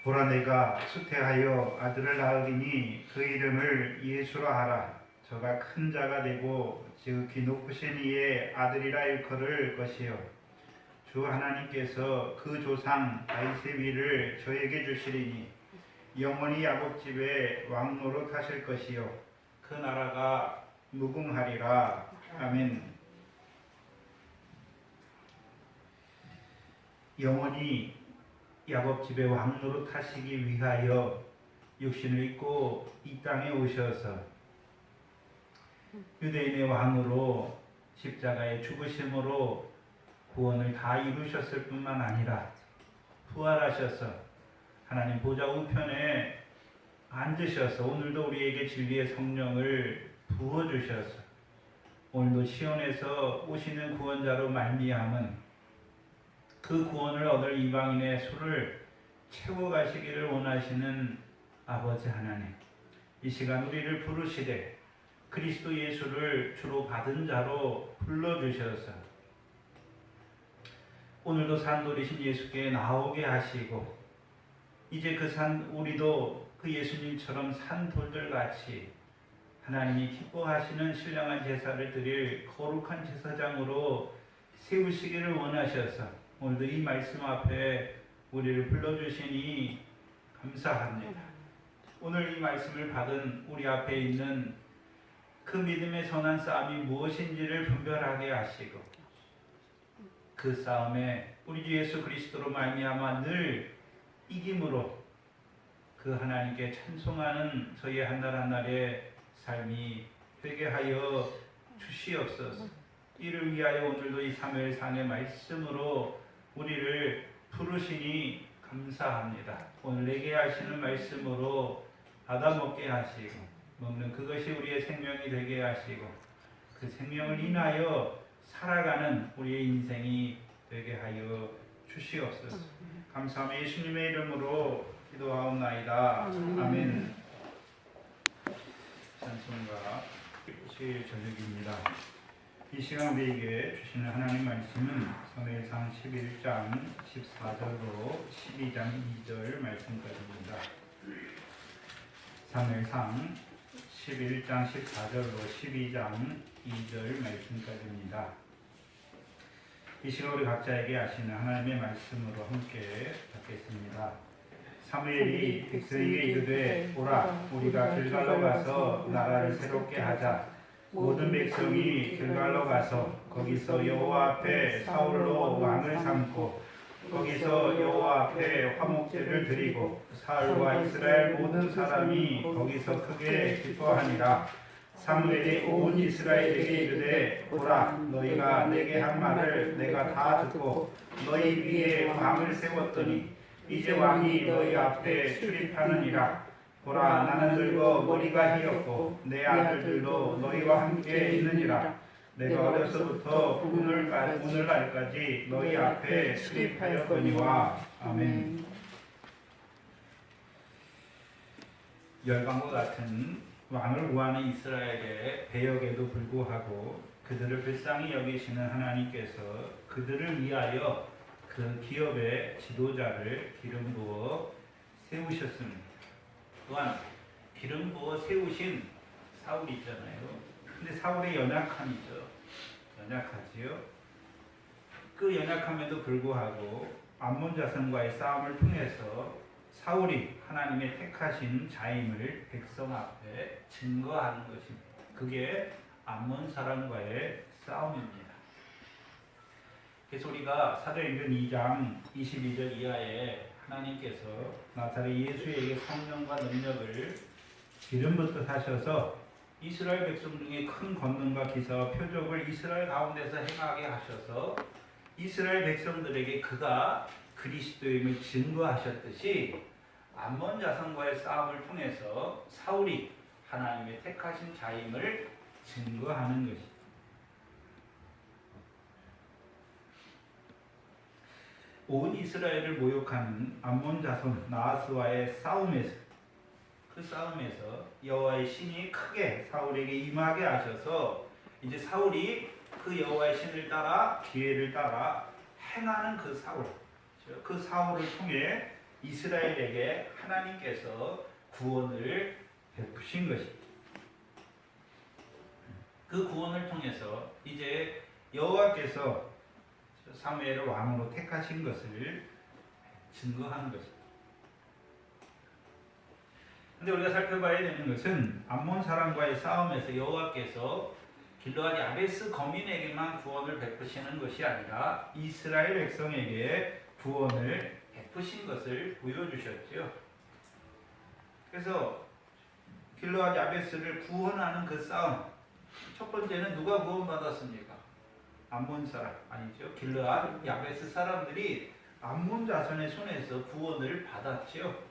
보라 내가 수태하여 아들을 낳으리니 그 이름을 예수라 하라. 저가 큰 자가 되고 지극히 높으신 이의 아들이라 일컬을 것이요 주 하나님께서 그 조상 다윗의 위를 저에게 주시리니 영원히 야곱 집에 왕 노릇하실 것이요 그 나라가 무궁하리라. 아멘. 영원히 야곱 집에 왕 노릇하시기 위하여 육신을 입고 이 땅에 오셔서 유대인의 왕으로 십자가의 죽으심으로 구원을 다 이루셨을 뿐만 아니라 부활하셔서 하나님 보좌 우편에 앉으셔서 오늘도 우리에게 진리의 성령을 부어주셔서 오늘도 시온에서 오시는 구원자로 말미암은 그 구원을 얻을 이방인의 수를 채워 가시기를 원하시는 아버지 하나님, 이 시간 우리를 부르시되 그리스도 예수를 주로 받은 자로 불러주셔서 오늘도 산돌이신 예수께 나오게 하시고 이제 그 산 우리도 그 예수님처럼 산돌들같이 하나님이 기뻐하시는 신령한 제사를 드릴 거룩한 제사장으로 세우시기를 원하셔서 오늘도 이 말씀 앞에 우리를 불러주시니 감사합니다. 오늘 이 말씀을 받은 우리 앞에 있는 그 믿음의 선한 싸움이 무엇인지를 분별하게 하시고 그 싸움에 우리 주 예수 그리스도로 말미암아 늘 이김으로 그 하나님께 찬송하는 저희 한날 한날의 삶이 되게 하여 주시옵소서. 이를 위하여 오늘도 이 사무엘상의 말씀으로 우리를 부르시니 감사합니다. 오늘 내게 하시는 말씀으로 받아먹게 하시고 먹는 그것이 우리의 생명이 되게 하시고 그 생명을 인하여 살아가는 우리의 인생이 되게 하여 주시옵소서. 감사하며 예수님의 이름으로 기도하옵나이다. 아멘. 찬송가 수요일 저녁입니다. 이 시간 우리에게 주시는 하나님 말씀은 사무엘상 11장 14절로 12장 2절 말씀까지입니다. 사무엘상 11장 14절로 12장 2절 말씀까지입니다. 이 시간 우리 각자에게 하시는 하나님의 말씀으로 함께 받겠습니다. 사무엘이 백성에게 이르되 오라 우리가 길갈로 가서 나라를 새롭게 하자. 모든 백성이 길갈로 가서 거기서 여호와 앞에 사울로 왕을 삼고 거기서 여호와 앞에 화목제를 드리고 사울과 이스라엘 모든 사람이 거기서 크게 기뻐하니라. 사무엘이 온 이스라엘에게 이르되 보라 너희가 내게 한 말을 내가 다 듣고 너희 위에 왕을 세웠더니 이제 왕이 너희 앞에 출입하느니라. 보라 나는 늙어 머리가 희었고 내 아들들도 너희와 함께 있느니라. 내가 어려서부터 오늘날까지 너희 앞에 출입하였거니와. 아멘. 열방과 같은 왕을 구하는 이스라엘의 배역에도 불구하고 그들을 불쌍히 여기시는 하나님께서 그들을 위하여 그 기업의 지도자를 기름 부어 세우셨습니다. 또한 기름 부어 세우신 사울이 있잖아요. 근데 사울의 연약함이죠. 연약하지요. 그 연약함에도 불구하고 암몬 자손과의 싸움을 통해서 사울이 하나님의 택하신 자임을 백성 앞에 증거하는 것입니다. 그게 암몬 사람과의 싸움입니다. 그래서 우리가 사도행전 2장 22절 이하에 하나님께서 나사렛 예수에게 성령과 능력을 기름 붓듯 하셔서 이스라엘 백성 중에 큰 권능과 기사와 표적을 이스라엘 가운데서 행하게 하셔서 이스라엘 백성들에게 그가 그리스도임을 증거하셨듯이 암몬 자손과의 싸움을 통해서 사울이 하나님의 택하신 자임을 증거하는 것입니다. 온 이스라엘을 모욕하는 암몬 자손 나하스와의 싸움에서 그 싸움에서 여호와의 신이 크게 사울에게 임하게 하셔서 이제 사울이 그 여호와의 신을 따라 기회를 따라 행하는 그 사울, 그 사울을 통해 이스라엘에게 하나님께서 구원을 베푸신 것입니다. 그 구원을 통해서 이제 여호와께서 사무엘을 왕으로 택하신 것을 증거한 것입니다. 근데 우리가 살펴봐야 되는 것은 암몬 사람과의 싸움에서 여호와께서 길르앗 야베스 거민에게만 구원을 베푸시는 것이 아니라 이스라엘 백성에게 구원을 베푸신 것을 보여주셨죠. 그래서 길르앗 야베스를 구원하는 그 싸움, 첫 번째는 누가 구원받았습니까? 암몬 사람 아니죠. 길르앗 야베스 사람들이 암몬 자손의 손에서 구원을 받았죠.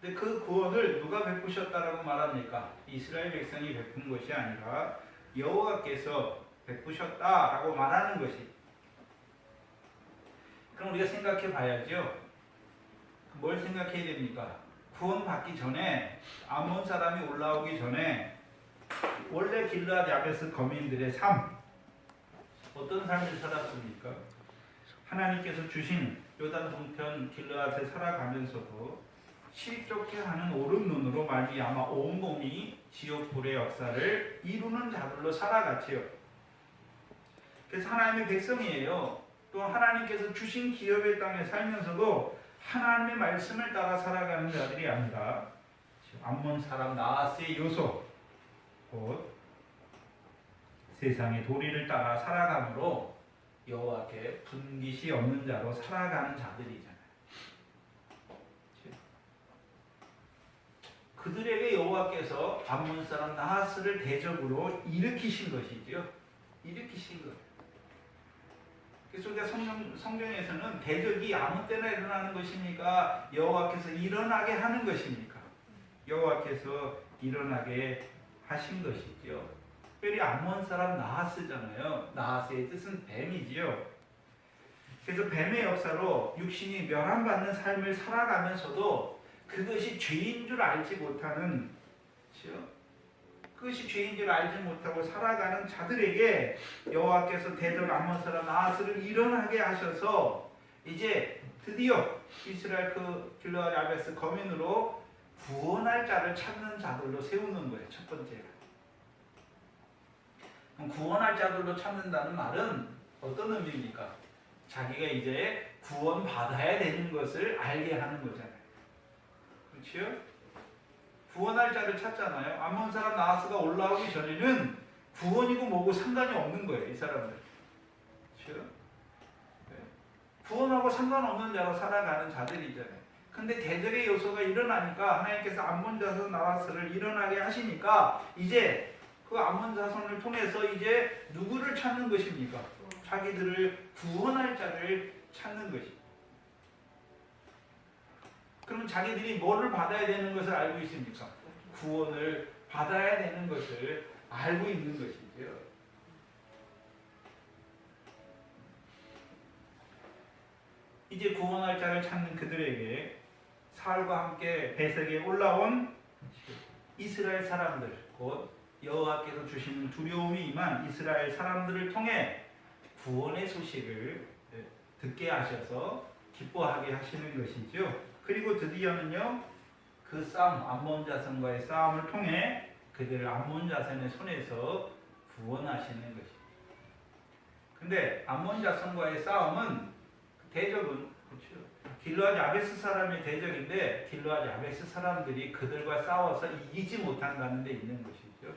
근데 그 구원을 누가 베푸셨다라고 말합니까? 이스라엘 백성이 베푼 것이 아니라 여호와께서 베푸셨다라고 말하는 것이. 그럼 우리가 생각해 봐야죠. 뭘 생각해야 됩니까? 구원받기 전에, 암몬 사람이 올라오기 전에 원래 길르앗 야베스 거민들의 삶, 어떤 삶을 살았습니까? 하나님께서 주신 요단 동편 길르앗에 살아가면서도 실족해 하는 오른 눈으로 말미암아 온몸이 지옥불의 역사를 이루는 자들로 살아갔지요. 그래서 하나님의 백성이에요. 또 하나님께서 주신 기업의 땅에 살면서도 하나님의 말씀을 따라 살아가는 자들이 아니라 암몬 사람 나하스의 요소, 곧 세상의 도리를 따라 살아감으로 여호와께 분깃이 없는 자로 살아가는 자들이잖아요. 그들에게 여호와께서 암몬 사람 나하스를 대적으로 일으키신 것이지요. 일으키신 것. 그래서 우리가 성경에서는 대적이 아무 때나 일어나는 것입니까? 여호와께서 일어나게 하는 것입니까? 여호와께서 일어나게 하신 것이지요. 특별히 암몬 사람 나하스잖아요. 나하스의 뜻은 뱀이지요. 그래서 뱀의 역사로 육신이 멸함받는 삶을 살아가면서도 그것이 죄인 줄 알지 못하는, 그것이 죄인 줄 알지 못하고 살아가는 자들에게 여호와께서 대적 암몬 사람 나하스를 일어나게 하셔서 이제 드디어 이스라엘 그 길르앗 야베스 거민으로 구원할 자를 찾는 자들로 세우는 거예요. 첫 번째가. 그럼 구원할 자들로 찾는다는 말은 어떤 의미입니까? 자기가 이제 구원받아야 되는 것을 알게 하는 거잖아요. 그렇죠? 구원할 자를 찾잖아요. 암몬 사람 나하스가 올라오기 전에는 구원이고 뭐고 상관이 없는 거예요. 이 사람들. 그렇죠? 네. 구원하고 상관없는 자로 살아가는 자들이잖아요. 근데 대적의 요소가 일어나니까 하나님께서 암몬 자손 나하스를 일어나게 하시니까 이제 그 암몬 자손을 통해서 이제 누구를 찾는 것입니까? 자기들을 구원할 자를 찾는 것입니다. 그러면 자기들이 뭐를 받아야 되는 것을 알고 있습니까? 구원을 받아야 되는 것을 알고 있는 것이죠. 이제 구원할 자를 찾는 그들에게 사울과 함께 배석에 올라온 이스라엘 사람들, 곧 여호와께서 주시는 두려움이 임한 이스라엘 사람들을 통해 구원의 소식을 듣게 하셔서 기뻐하게 하시는 것이죠. 그리고 드디어는요, 그 싸움, 암몬 자손과의 싸움을 통해 그들을 암몬 자손의 손에서 구원하시는 것입니다. 근데 암몬 자손과의 싸움은, 대적은, 그렇죠, 길르앗 야베스 사람의 대적인데 길르앗 야베스 사람들이 그들과 싸워서 이기지 못한다는 데 있는 것이죠.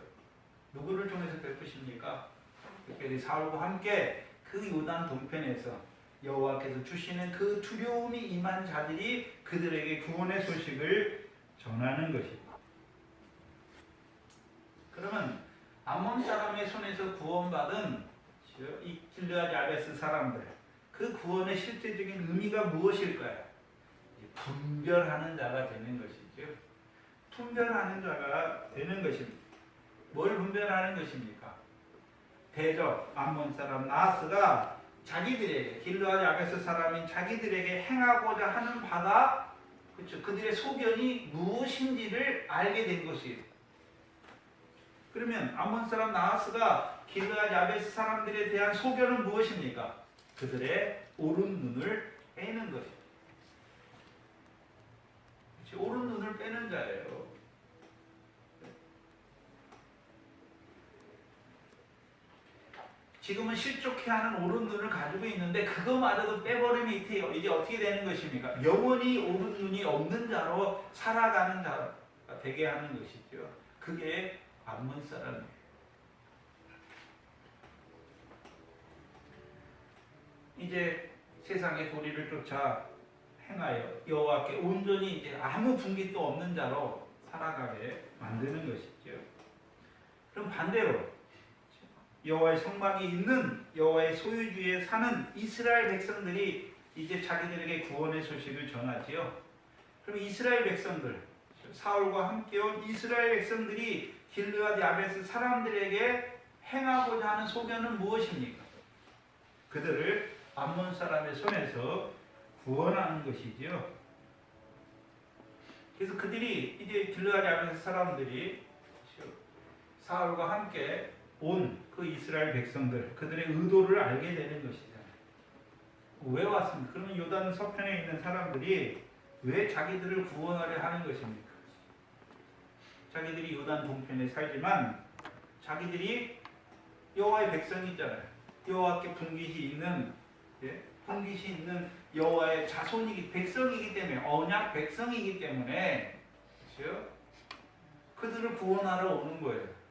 누구를 통해서 베푸십니까? 특별히 사울과 함께 그 요단 동편에서 여호와께서 주시는 그 두려움이 임한 자들이 그들에게 구원의 소식을 전하는 것입니다. 그러면 암몬 사람의 손에서 구원받은 이 길르앗 야베스 사람들, 그 구원의 실제적인 의미가 무엇일까요? 분별하는 자가 되는 것이죠. 분별하는 자가 되는 것입니다. 뭘 분별하는 것입니까? 대적 암몬 사람 나하스가 자기들에게, 길르앗 야베스 사람인 자기들에게 행하고자 하는 바가, 그렇죠, 그들의 소견이 무엇인지를 알게 된 것이에요. 그러면 암몬 사람 나하스가 길르앗 야베스 사람들에 대한 소견은 무엇입니까? 그들의 오른 눈을 빼는 것입니다. 오른 눈을 빼는 자예요. 지금은 실족해 하는 오른 눈을 가지고 있는데 그거마저도 빼버리면 이제 어떻게 되는 것입니까? 영원히 오른 눈이 없는 자로 살아가는 자가 되게 하는 것이죠. 그게 암몬 사람이에요. 이제 세상의 도리를 쫓아 행하여 여호와께 온전히 이제 아무 분깃도 없는 자로 살아가게 만드는 것이죠. 그럼 반대로 여호와의 성막이 있는 여호와의 소유주에 사는 이스라엘 백성들이 이제 자기들에게 구원의 소식을 전하지요. 그럼 이스라엘 백성들, 사울과 함께 온 이스라엘 백성들이 길르앗 야베스 사람들에게 행하고자 하는 소견은 무엇입니까? 그들을 암몬 사람의 손에서 구원하는 것이지요. 그래서 그들이 이제 길르앗 야베스 사람들이 사울과 함께 온 그 이스라엘 백성들, 그들의 의도를 알게 되는 것이잖아요. 왜 왔습니까? 그러면 요단 서편에 있는 사람들이 왜 자기들을 구원하려 하는 것입니까? 자기들이 요단 동편에 살지만 자기들이 여호와의 백성이잖아요. 여호와께 분깃이 있는, 분깃이 있는 여호와의 자손이기, 백성이기 때문에, 언약 백성이기 때문에, 그렇죠? 그들을 구원하러 오는 거예요.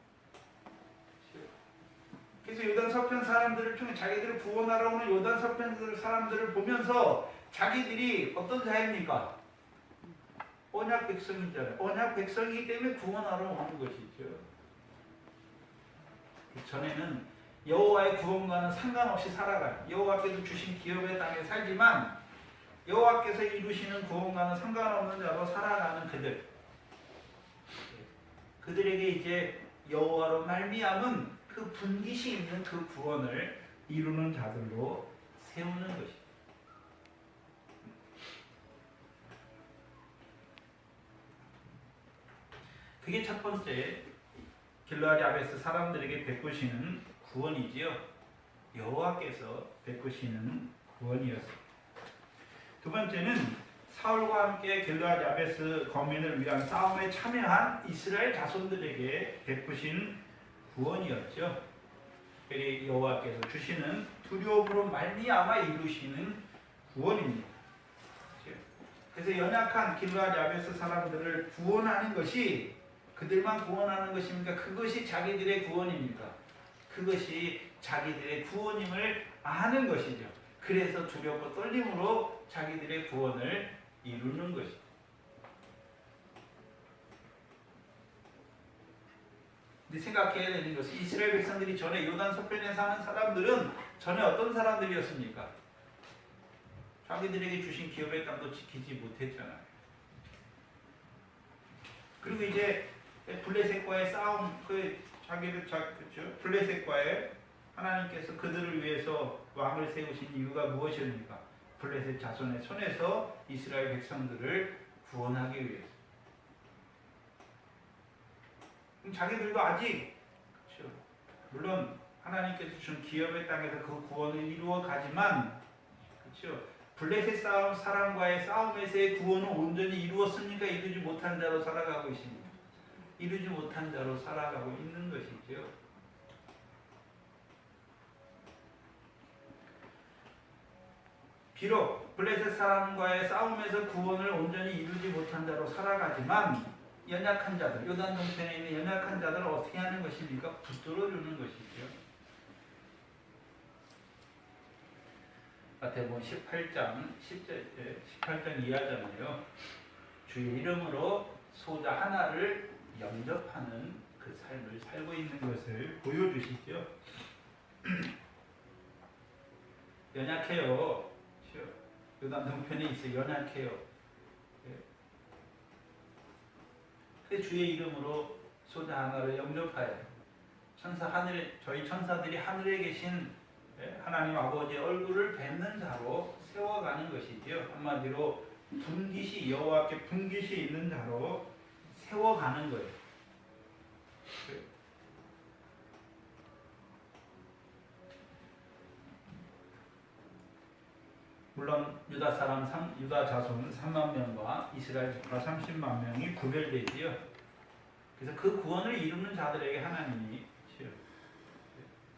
그래서 요단 서편 사람들을 통해 자기들을 구원하러 오는 요단 서편 사람들을 보면서 자기들이 어떤 자입니까? 언약 백성이잖아요. 언약 백성이기 때문에 구원하러 오는 것이죠. 전에는 여호와의 구원과는 상관없이 살아가요. 여호와께서 주신 기업의 땅에 살지만 여호와께서 이루시는 구원과는 상관없는 자로 살아가는 그들에게 이제 여호와로 말미암은 그 분깃이 있는 그 구원을 이루는 자들로 세우는 것입니다. 그게 첫 번째 길르앗 야베스 사람들에게 베푸시는 구원이지요. 여호와께서 베푸시는 구원이었습니다. 두 번째는 사울과 함께 길르앗 야베스 거민을 위한 싸움에 참여한 이스라엘 자손들에게 베푸신 구원이었죠. 그리 여호와께서 주시는 두려움으로 말미암아 이루시는 구원입니다. 그래서 연약한 길르앗 야베스 사람들을 구원하는 것이 그들만 구원하는 것입니까? 그것이 자기들의 구원입니까? 그것이 자기들의 구원임을 아는 것이죠. 그래서 두렵고 떨림으로 자기들의 구원을 이루는 것이죠. 근데 생각해야 되는 것은 이스라엘 백성들이 전에 요단 서편에 사는 사람들은 전에 어떤 사람들이었습니까? 자기들에게 주신 기업의 땅도 지키지 못했잖아요. 그리고 이제 블레셋과의 싸움, 그렇죠? 블레셋과의 하나님께서 그들을 위해서 왕을 세우신 이유가 무엇입니까? 블레셋 자손의 손에서 이스라엘 백성들을 구원하기 위해서. 자기들도 아직, 그렇죠? 물론 하나님께서 준 기업의 땅에서 그 구원을 이루어 가지만, 그렇죠? 블레셋 사람과의 싸움에서의 구원은 온전히 이루었습니까? 이루지 못한 자로 살아가고 있습니다. 이루지 못한 자로 살아가고 있는 것이죠. 비록 블레셋 사람과의 싸움에서 구원을 온전히 이루지 못한 자로 살아가지만 연약한 자들, 요단 동편에 있는 연약한 자들을 어떻게 하는 것입니까? 붙들어주는 것이죠. 마태복음 18장 10절, 18장 이하잖아요. 주의 이름으로 소자 하나를 영접하는 그 삶을 살고 있는 것을 보여주시죠. 연약해요. 요단 동편에 있어요. 연약해요. 주의 이름으로 소자 하나를 영접하여 저희 천사들이 하늘에 계신 하나님 아버지의 얼굴을 뵙는 자로 세워가는 것이지요. 한마디로 분깃이 여호와께 분깃이 있는 자로 세워가는 거예요. 물론 유다 자손 3만 명과 이스라엘 지파 30만 명이 구별되지요. 그래서 그 구원을 이루는 자들에게 하나님이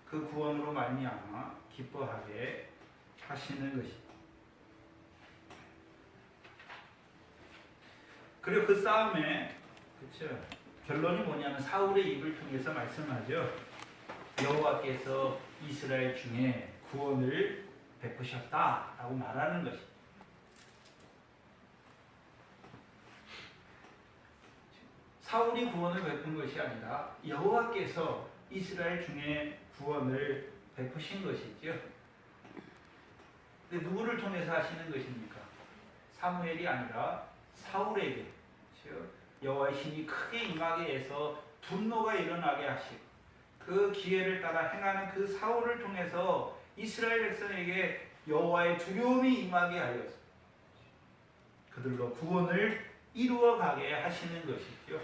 그 구원으로 말미암아 기뻐하게 하시는 것입니다. 그리고 그 싸움에 그렇죠. 결론이 뭐냐면 사울의 입을 통해서 말씀하죠. 여호와께서 이스라엘 중에 구원을 베푸셨다라고 말하는 것입니다. 사울이 구원을 베푼 것이 아니라 여호와께서 이스라엘 중에 구원을 베푸신 것이죠. 근데 누구를 통해서 하시는 것입니까? 사무엘이 아니라 사울에게 여호와의 신이 크게 임하게 해서 분노가 일어나게 하시고 그 기회를 따라 행하는 그 사울을 통해서 이스라엘 백성에게 여호와의 두려움이 임하게 하여서 그들로 구원을 이루어가게 하시는 것이죠.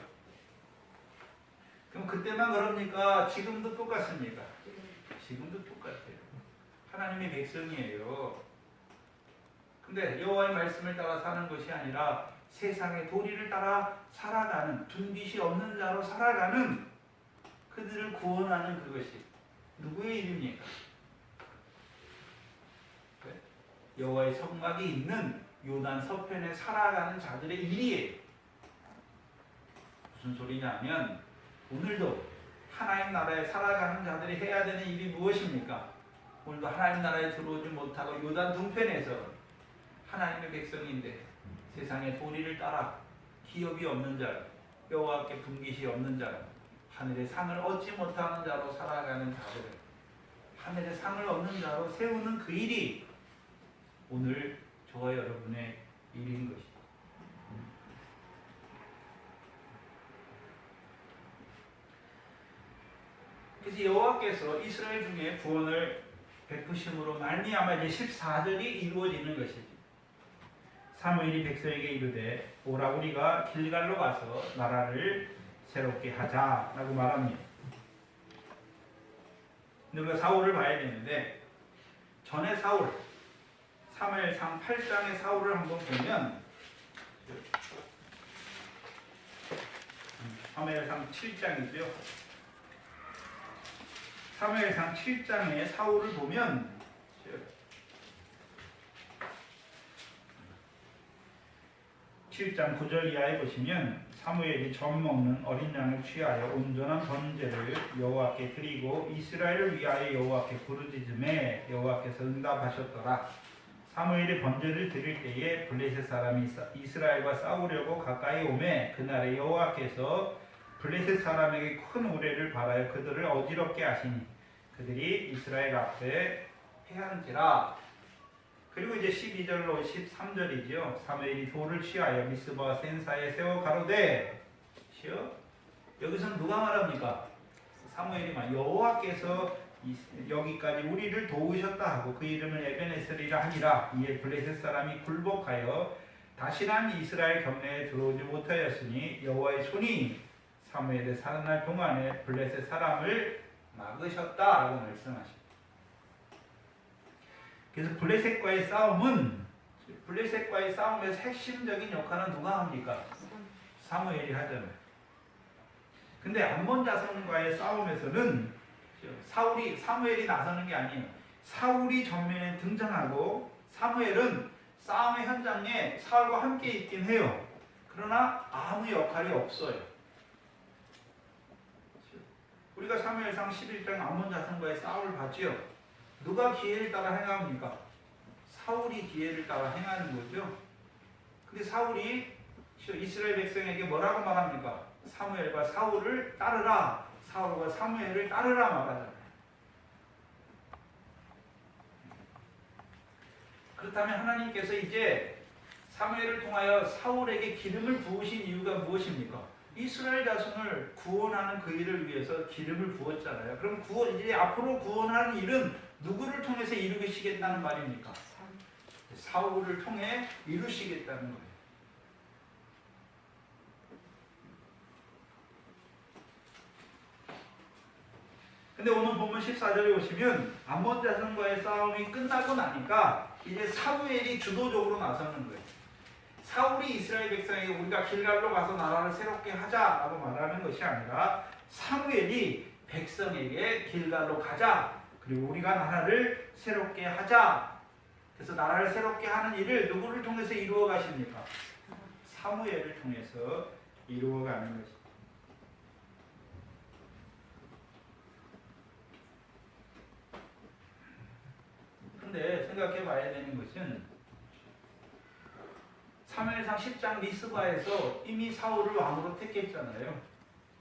그럼 그때만 그럽니까? 지금도 똑같습니까? 지금도 똑같아요. 하나님의 백성이에요. 근데 여호와의 말씀을 따라 사는 것이 아니라 세상의 도리를 따라 살아가는, 둔빛이 없는 자로 살아가는 그들을 구원하는 그것이 누구의 일입니까? 여호와의 성막이 있는 요단 서편에 살아가는 자들의 일이에요. 무슨 소리냐면 오늘도 하나님 나라에 살아가는 자들이 해야 되는 일이 무엇입니까? 오늘도 하나님 나라에 들어오지 못하고 요단 동편에서 하나님의 백성인데 세상의 도리를 따라 기업이 없는 자로 여호와께 분깃이 없는 자로 하늘의 상을 얻지 못하는 자로 살아가는 자들을 하늘의 상을 얻는 자로 세우는 그 일이 오늘 저와 여러분의 일인 것입니다. 그래서 여호와께서 이스라엘 중에 구원을 베푸심으로 말미암아 이제 14절이 이루어지는 것이죠. 사무엘이 백성에게 이르되 오라 우리가 길갈로 가서 나라를 새롭게 하자라고 말합니다. 근데 우리가 사울을 봐야 되는데 전에 사울 사무엘상 8장의 사울을 한번 보면 사무엘상 7장이죠. 사무엘상 7장의 사울을 보면 7장 9절 이하에 보시면 사무엘이 젖 먹는 어린 양을 취하여 온전한 번제를 여호와께 드리고 이스라엘을 위하여 여호와께 부르짖음에 여호와께서 응답하셨더라. 사무엘이 번제를 드릴 때에 블레셋 사람이 이스라엘과 싸우려고 가까이 오매 그날에 여호와께서 블레셋 사람에게 큰 우레를 발하여 그들을 어지럽게 하시니 그들이 이스라엘 앞에 패한지라. 그리고 이제 12절로 13절이죠. 사무엘이 돌을 취하여 미스바 센사에 세워 가로되 여기서는 누가 말합니까? 사무엘이 말 여호와께서 여기까지 우리를 도우셨다 하고 그 이름을 에베네셀이라 하니라. 이에 블레셋 사람이 굴복하여 다시는 이스라엘 경내에 들어오지 못하였으니 여호와의 손이 사무엘의 사는 날 동안에 블레셋 사람을 막으셨다라고 말씀하십니다. 그래서 블레셋과의 싸움에서 핵심적인 역할은 누가 합니까? 사무엘이 하잖아요. 근데 암몬 자손과의 싸움에서는 사무엘이 나서는 게 아니에요. 사울이 전면에 등장하고 사무엘은 싸움의 현장에 사울과 함께 있긴 해요. 그러나 아무 역할이 없어요. 우리가 사무엘상 11장 암몬 자손과의 싸움을 봤지요. 누가 기회를 따라 행합니까? 사울이 기회를 따라 행하는 거죠. 근데 사울이 이스라엘 백성에게 뭐라고 말합니까? 사무엘과 사울을 따르라. 사울과 사무엘을 따르라 말하잖아요. 그렇다면 하나님께서 이제 사무엘을 통하여 사울에게 기름을 부으신 이유가 무엇입니까? 이스라엘 자손을 구원하는 그 일을 위해서 기름을 부었잖아요. 그럼 이제 앞으로 구원하는 일은 누구를 통해서 이루시겠다는 말입니까? 사울을 통해 이루시겠다는 거예요. 근데 오늘 본문 14절에 보시면 암몬 자손과의 싸움이 끝나고 나니까 이제 사무엘이 주도적으로 나서는 거예요. 사울이 이스라엘 백성에게 우리가 길갈로 가서 나라를 새롭게 하자라고 말하는 것이 아니라 사무엘이 백성에게 길갈로 가자, 그리고 우리가 나라를 새롭게 하자. 그래서 나라를 새롭게 하는 일을 누구를 통해서 이루어 가십니까? 사무엘을 통해서 이루어 가는 것입니다. 근데 생각해 봐야 되는 것은 사무엘상 10장 미스바에서 이미 사울을 왕으로 택했잖아요.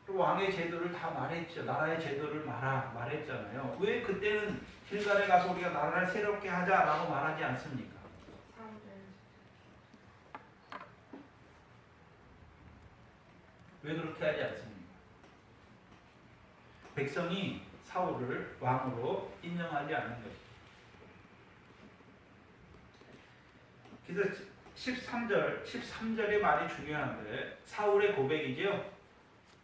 그리고 왕의 제도를 다 말했죠. 나라의 제도를 말했잖아요. 왜 그때는 길갈에 가서 우리가 나라를 새롭게 하자라고 말하지 않습니까? 왜 그렇게 하지 않습니까? 백성이 사울을 왕으로 인정하지 않는 것이죠. 그래서 13절의 말이 중요한데 사울의 고백이죠.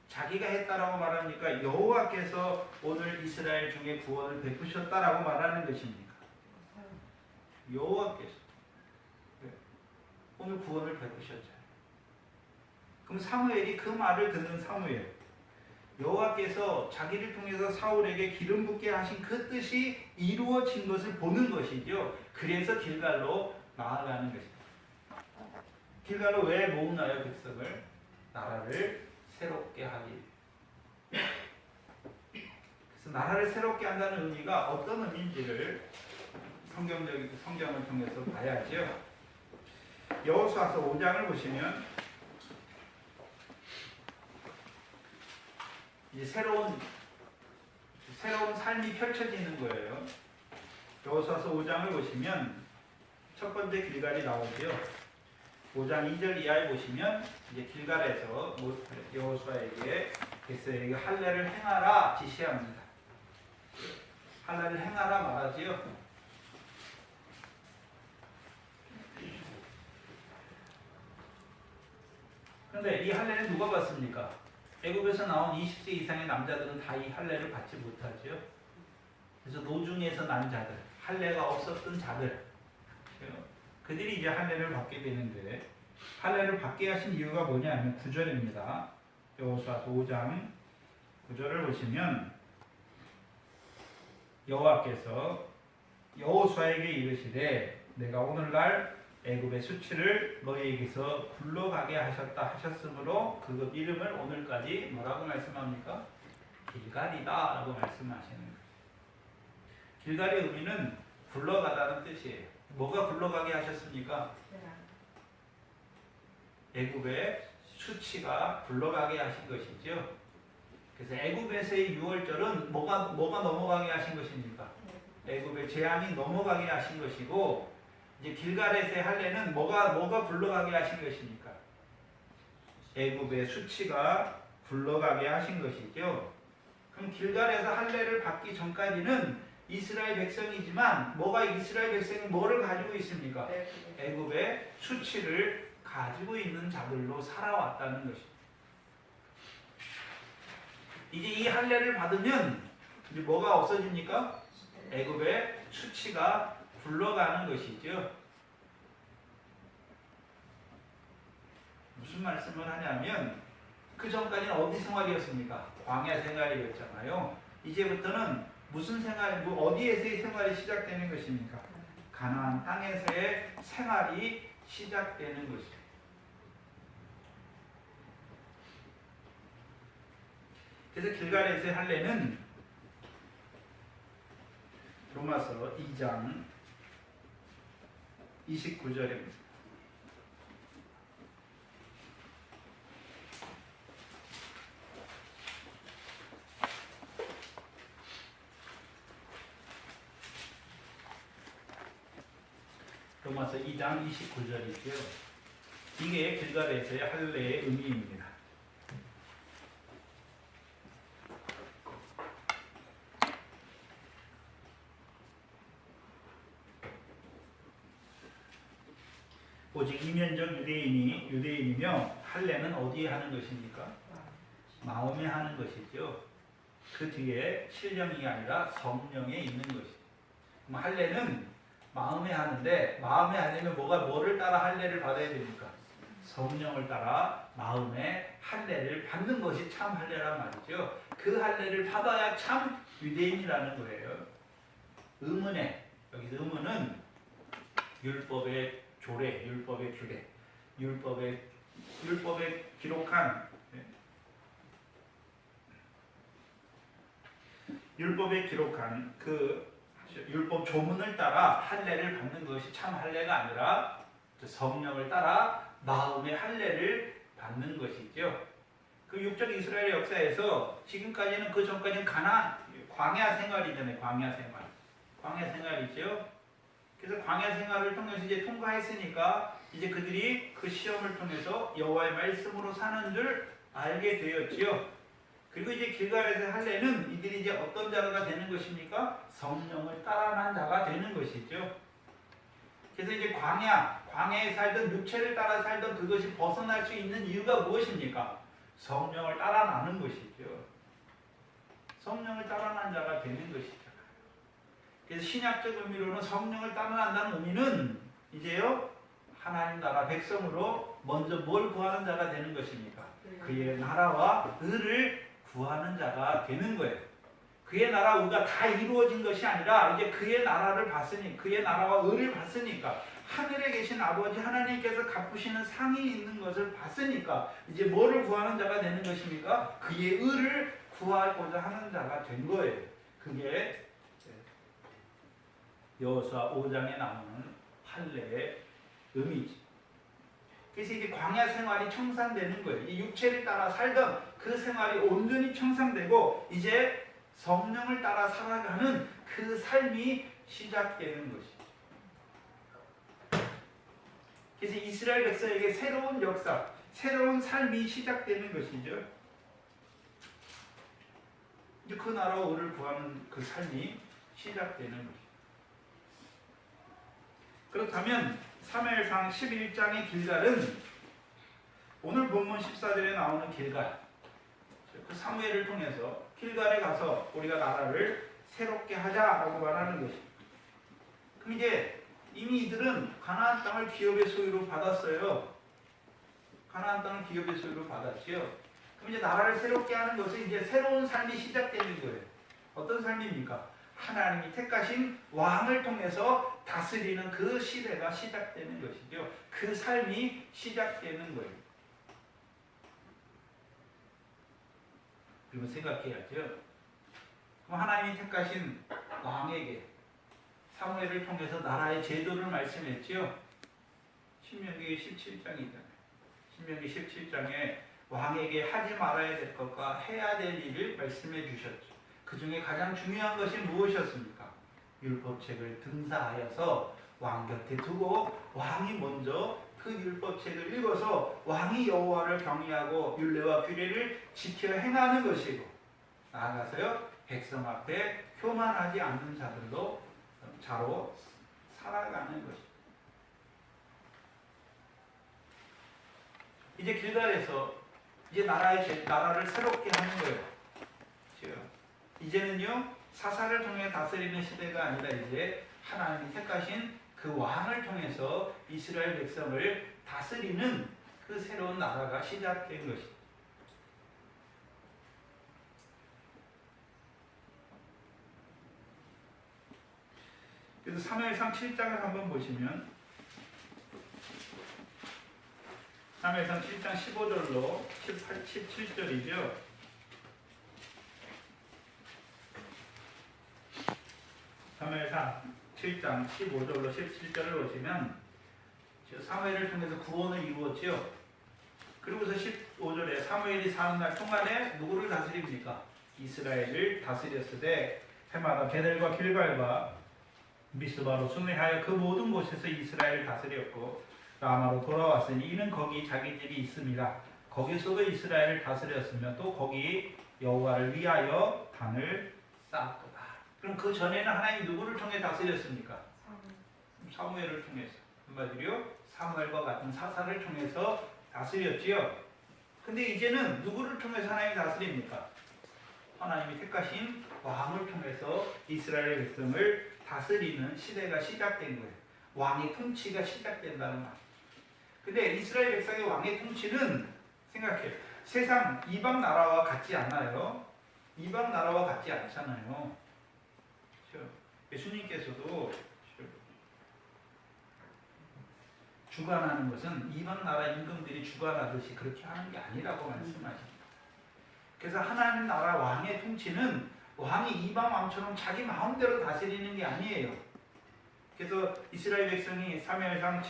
자기가 했다라고 말하니까 여호와께서 오늘 이스라엘 중에 구원을 베푸셨다라고 말하는 것입니까? 여호와께서 오늘 구원을 베푸셨잖아요. 그럼 사무엘이 그 말을 듣는 사무엘, 여호와께서 자기를 통해서 사울에게 기름 붓게 하신 그 뜻이 이루어진 것을 보는 것이죠. 그래서 길갈로 나아가는 것입니다. 길갈로 왜 모으나요, 백성을? 나라를 새롭게 하기. 그래서 나라를 새롭게 한다는 의미가 어떤 의미인지를 성경을 통해서 봐야죠. 여호수아서 5장을 보시면 이제 새로운 삶이 펼쳐지는 거예요. 여호수아서 5장을 보시면 첫 번째 길갈이 나오죠. 5장 2절 이하에 보시면 이제 길갈에서 여호수아에게 백성에게 할례를 행하라 지시합니다. 할례를 행하라 말하지요. 그런데 이 할례는 누가 받습니까? 애굽에서 나온 20세 이상의 남자들은 다 이 할례를 받지 못하죠. 그래서 노중에서 난 자들, 할례가 없었던 자들, 그들이 이제 할례를 받게 되는데, 할례를 받게 하신 이유가 뭐냐면 9절입니다. 여호수아서 5장 9절을 보시면 여호와께서 여호수아에게 이르시되 내가 오늘날 애굽의 수치를 너희에게서 굴러가게 하셨다 하셨으므로 그것 이름을 오늘까지 뭐라고 말씀합니까? 길갈이다 라고 말씀하시는 거예요. 길갈의 의미는 굴러가다는 뜻이에요. 뭐가 굴러가게 하셨습니까? 애굽의 수치가 굴러가게 하신 것이죠. 그래서 애굽에서의 6월절은 뭐가 넘어가게 하신 것입니까? 애굽의 재앙이 넘어가게 하신 것이고, 이제 길갈에서의 할례는 뭐가 굴러가게 하신 것입니까? 애굽의 수치가 굴러가게 하신 것이죠. 그럼 길갈에서 할례를 받기 전까지는 이스라엘 백성이지만 이스라엘 백성이 뭐를 가지고 있습니까? 애굽의 수치를 가지고 있는 자들로 살아왔다는 것입니다. 이제 이 할례를 받으면 이제 뭐가 없어집니까? 애굽의 수치가 굴러가는 것이죠. 무슨 말씀을 하냐면 그 전까지는 어디 생활이었습니까? 광야 생활이었잖아요. 이제부터는 무슨 생활, 어디에서의 생활이 시작되는 것입니까? 가나안 땅에서의 생활이 시작되는 것이죠. 그래서 길갈에서의 할례는 로마서 2장 29절입니다. 로마서 2장 29절이죠. 이게 길갈에서의 할례의 의미입니다. 오직 이면적 유대인이며 할례는 어디에 하는 것입니까? 마음에 하는 것이죠. 그 뒤에 신령이 아니라 성령에 있는 것이죠. 그럼 할례는 마음에 하는데 마음에 하려면 뭐를 따라 할례를 받아야 됩니까? 성령을 따라 마음에 할례를 받는 것이 참 할례란 말이죠. 그 할례를 받아야 참 유대인이라는 거예요. 의문에, 여기서 의문은 율법의 조례, 율법의 규례, 율법에 기록한 그 율법 조문을 따라 할례를 받는 것이 참 할례가 아니라 성령을 따라 마음의 할례를 받는 것이죠. 그 육적 이스라엘 역사에서 지금까지는 그 전까지는 광야 생활이잖아요. 광야 생활이죠. 그래서 광야 생활을 통해서 이제 통과했으니까 이제 그들이 그 시험을 통해서 여호와의 말씀으로 사는 줄 알게 되었지요. 그리고 이제 길갈에서 할례는 이들이 이제 어떤 자가 되는 것입니까? 성령을 따라난 자가 되는 것이죠. 그래서 이제 광야에 살던 육체를 따라 살던 그것이 벗어날 수 있는 이유가 무엇입니까? 성령을 따라나는 것이죠. 성령을 따라난 자가 되는 것이죠. 그래서 신약적 의미로는 성령을 따라난다는 의미는 이제요 하나님 나라 백성으로 먼저 뭘 구하는 자가 되는 것입니까? 그의 나라와 의를 구하는 자가 되는 거예요. 그의 나라 의가 다 이루어진 것이 아니라 이제 그의 나라를 봤으니 그의 나라와 의를 봤으니까 하늘에 계신 아버지 하나님께서 갚으시는 상이 있는 것을 봤으니까 이제 뭐를 구하는 자가 되는 것입니까? 그의 의를 구하고자 하는 자가 된 거예요. 그게 여호수아 5장에 나오는 할례의 의미지. 그래서 이제 광야 생활이 청산되는 거예요. 이 육체를 따라 살던 그 생활이 온전히 청산되고 이제 성령을 따라 살아가는 그 삶이 시작되는 것이죠. 그래서 이스라엘 백성에게 새로운 역사, 새로운 삶이 시작되는 것이죠. 이제 그 나라와 의를 구하는 그 삶이 시작되는 것이죠. 그렇다면 사무엘상 11장의 길갈은 오늘 본문 14절에 나오는 길갈, 그 사무엘을 통해서 길갈에 가서 우리가 나라를 새롭게 하자라고 말하는 것입니다. 그럼 이제 이미 이들은 가나안 땅을 기업의 소유로 받았어요. 가나안 땅을 기업의 소유로 받았지요. 그럼 이제 나라를 새롭게 하는 것은 이제 새로운 삶이 시작되는 거예요. 어떤 삶입니까? 하나님이 택하신 왕을 통해서 다스리는 그 시대가 시작되는 것이죠. 그 삶이 시작되는 거예요. 그러면 생각해야죠. 그럼 하나님이 택하신 왕에게 사무엘을 통해서 나라의 제도를 말씀했지요. 신명기 17장이잖아요. 신명기 17장에 왕에게 하지 말아야 될 것과 해야 될 일을 말씀해 주셨죠. 그 중에 가장 중요한 것이 무엇이었습니까? 율법책을 등사하여서 왕 곁에 두고 왕이 먼저 그 율법책을 읽어서 왕이 여호와를 경외하고 율례와 규례를 지켜 행하는 것이고 나아가서요 백성 앞에 교만하지 않는 자로 살아가는 것입니다. 이제 길갈에서 이제 나라를 새롭게 하는 거예요. 이제는요 사사를 통해 다스리는 시대가 아니라 이제 하나님이 택하신 그 왕을 통해서 이스라엘 백성을 다스리는 그 새로운 나라가 시작된 것입니다. 그래서 사무엘상 7장을 한번 보시면 사무엘상 7장 15절로 17절이죠. 사무엘상 7장 15절로 17절을 보시면 사무엘을 통해서 구원을 이루었지요. 그리고서 15절에 사무엘이 사는 날 동안에 누구를 다스립니까? 이스라엘을 다스렸으되 해마다 베델과 길갈과 미스바로 순회하여 그 모든 곳에서 이스라엘을 다스렸고 라마로 돌아왔으니 이는 거기 자기 집이 있습니다. 거기서도 이스라엘을 다스렸으며 또 거기 여호와를 위하여 단을 쌓았도다. 그럼 그 전에는 하나님이 누구를 통해 다스렸습니까? 사무엘을 통해서. 한마디로 사무엘과 같은 사사를 통해서 다스렸지요. 근데 이제는 누구를 통해서 하나님이 다스립니까? 하나님이 택하신 왕을 통해서 이스라엘 백성을 다스리는 시대가 시작된 거예요. 왕의 통치가 시작된다는 말. 근데 이스라엘 백성의 왕의 통치는 생각해요. 세상 이방 나라와 같지 않나요? 이방 나라와 같지 않잖아요. 그렇죠? 예수님께서도 주관하는 것은 이방 나라 임금들이 주관하듯이 그렇게 하는 게 아니라고 말씀하십니다. 그래서 하나님 나라 왕의 통치는 왕이 이방 왕처럼 자기 마음대로 다스리는 게 아니에요. 그래서 이스라엘 백성이 사무엘상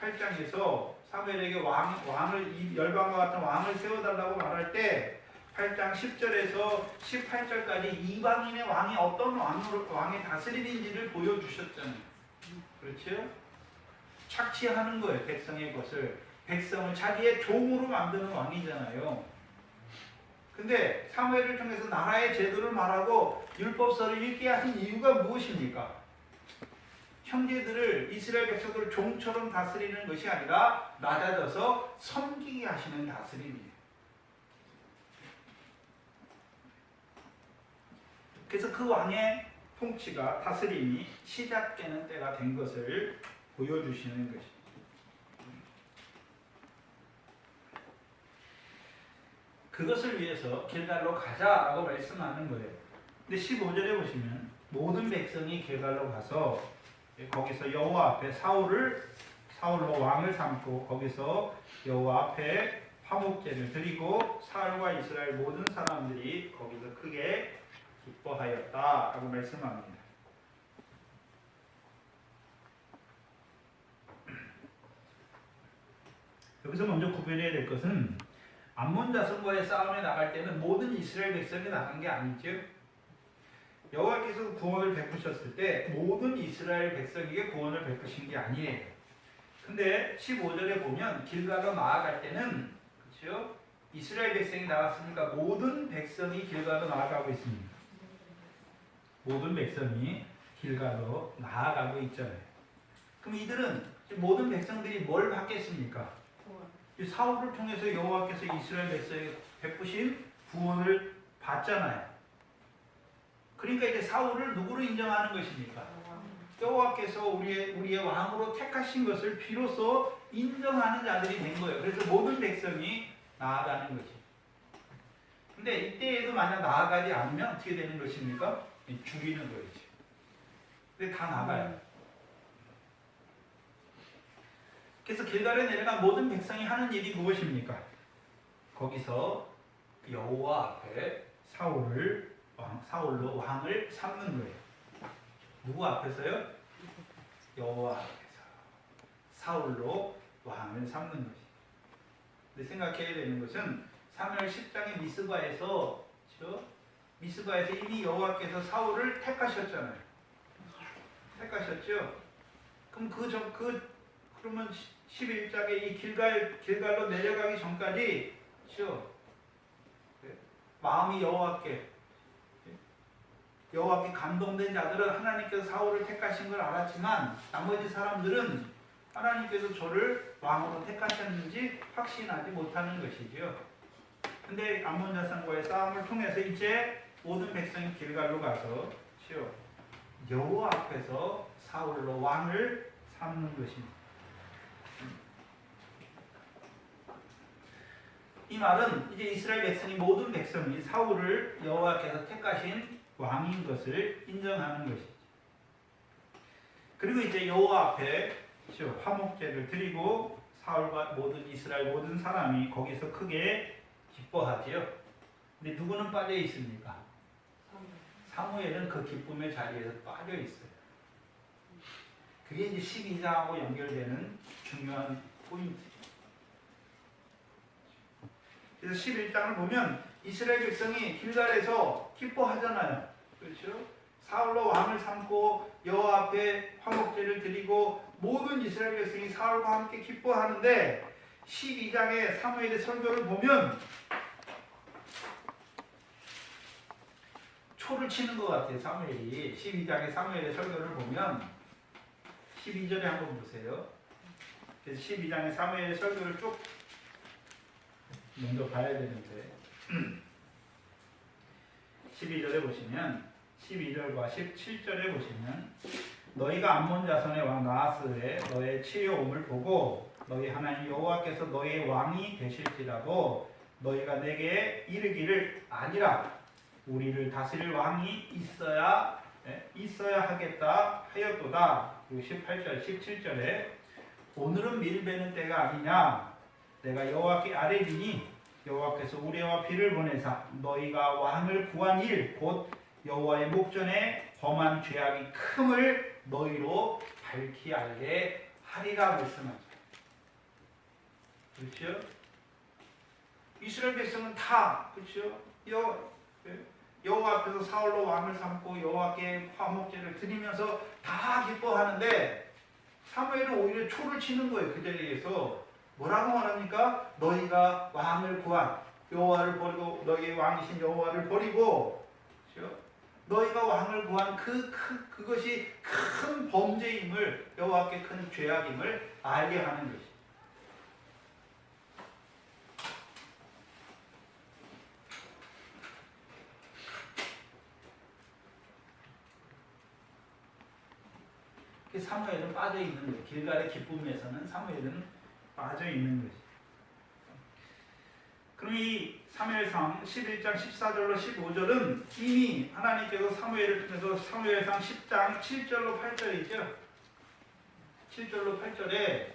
8장에서 사무엘에게 왕을 열방과 같은 왕을 세워달라고 말할 때 8장 10절에서 18절까지 이방인의 왕이 어떤 왕의 다스림인지를 보여주셨잖아요. 그렇죠? 착취하는 거예요. 백성의 것을. 백성을 자기의 종으로 만드는 왕이잖아요. 근데 사무엘을 통해서 나라의 제도를 말하고 율법서를 읽게 하신 이유가 무엇입니까? 형제들을, 이스라엘 백성들을 종처럼 다스리는 것이 아니라 낮아져서 섬기게 하시는 다스림이에요. 그래서 그 왕의 통치가, 다스림이 시작되는 때가 된 것을 보여주시는 것입니다. 그것을 위해서 길갈로 가자라고 말씀하는 거예요. 근데 15절에 보시면 모든 백성이 길갈로 가서 거기서 여호와 앞에 사울로 왕을 삼고 거기서 여호와 앞에 화목제를 드리고 사울과 이스라엘 모든 사람들이 거기서 크게 기뻐하였다라고 말씀합니다. 여기서 먼저 구별해야 될 것은 암몬 자손과의 싸움에 나갈 때는 모든 이스라엘 백성이 나간 게 아니죠. 여호와께서 구원을 베푸셨을 때 모든 이스라엘 백성에게 구원을 베푸신 게 아니에요. 근데 15절에 보면 길갈로 나아갈 때는 그렇죠? 이스라엘 백성이 나갔으니까 모든 백성이 길갈로 나아가고 있습니다. 모든 백성이 길갈로 나아가고 있잖아요. 그럼 이들은 모든 백성들이 뭘 받겠습니까? 사울을 통해서 여호와께서 이스라엘 백성에게 베푸신 구원을 받잖아요. 그러니까 이제 사울을 누구로 인정하는 것입니까? 여호와께서 우리의 왕으로 택하신 것을 비로소 인정하는 자들이 된 거예요. 그래서 모든 백성이 나아가는 거지. 근데 이때에도 만약 나아가지 않으면 어떻게 되는 것입니까? 죽이는 거지. 근데 다 나가요. 그래서 길갈에 내려간 모든 백성이 하는 일이 무엇입니까? 거기서 여호와 앞에 사울로 왕을 삼는 거예요. 누구 앞에서요? 여호와 앞에서 사울로 왕을 삼는 것이죠. 근데 생각해야 되는 것은 사무엘 10장의 미스바에서 미스바에서 이미 여호와께서 사울을 택하셨잖아요. 택하셨죠? 그럼 그러면 11장에 이 길갈로 내려가기 전까지 마음이 여호와께 감동된 자들은 하나님께서 사울을 택하신 걸 알았지만 나머지 사람들은 하나님께서 저를 왕으로 택하셨는지 확신하지 못하는 것이죠. 근데 암몬 자손과의 싸움을 통해서 이제 모든 백성이 길갈로 가서 여호와 앞에서 사울로 왕을 삼는 것입니다. 이 말은 이제 이스라엘 백성이 모든 백성이 사울을 여호와께서 택하신 왕인 것을 인정하는 것이죠. 그리고 이제 여호와 앞에 화목제를 드리고 사울과 모든 이스라엘 모든 사람이 거기서 크게 기뻐하지요. 근데 누구는 빠져 있습니까? 사무엘은 그 기쁨의 자리에서 빠져 있어요. 그게 이제 12장하고 연결되는 중요한 포인트죠. 그래서 11장을 보면 이스라엘 백성이 길갈에서 기뻐하잖아요. 그렇죠? 사울로 왕을 삼고 여호와 앞에 화목제를 드리고 모든 이스라엘 백성이 사울과 함께 기뻐하는데 12장의 사무엘의 설교를 보면 초를 치는 것 같아요. 사무엘이 12장의 사무엘의 설교를 보면 12절에 한번 보세요. 그래서 12장의 사무엘의 설교를 쭉 먼저 봐야 되는데 12절에 보시면 12절과 17절에 보시면 너희가 암몬 자손의 왕 나하스의 너의 치료옴을 보고 너희 하나님 여호와께서 너희 왕이 되실지라도 너희가 내게 이르기를 아니라 우리를 다스릴 왕이 있어야 하겠다 하였도다. 그리고 18절 17절에 오늘은 밀베는 때가 아니냐 내가 여호와께 아뢰리니 여호와께서 우레와 비를 보내사 너희가 왕을 구한 일 곧 여호와의 목전에 범한 죄악이 큼을 너희로 밝히 알게 하리라 말씀하죠. 그렇죠? 이스라엘 백성은 다 그렇죠? 여호와 앞에서 사울로 왕을 삼고 여호와께 화목제를 드리면서 다 기뻐하는데 사무엘은 오히려 초를 치는 거예요. 그 자리에서 뭐라고 말합니까? 너희가 왕을 구한 여호와를 버리고 너희의 왕이신 여호와를 버리고 그렇죠? 너희가 왕을 구한 그것이 큰 범죄임을 여호와께 큰 죄악임을 알게 하는 것이. 사무엘은 빠져 있는 거예요. 길갈의 기쁨에서는 사무엘은 빠져 있는 것이. 그럼 이 사무엘상 11장 14절로 15절은 이미 하나님께서 사무엘을 통해서 사무엘상 10장 7절로 8절이죠. 7절로 8절에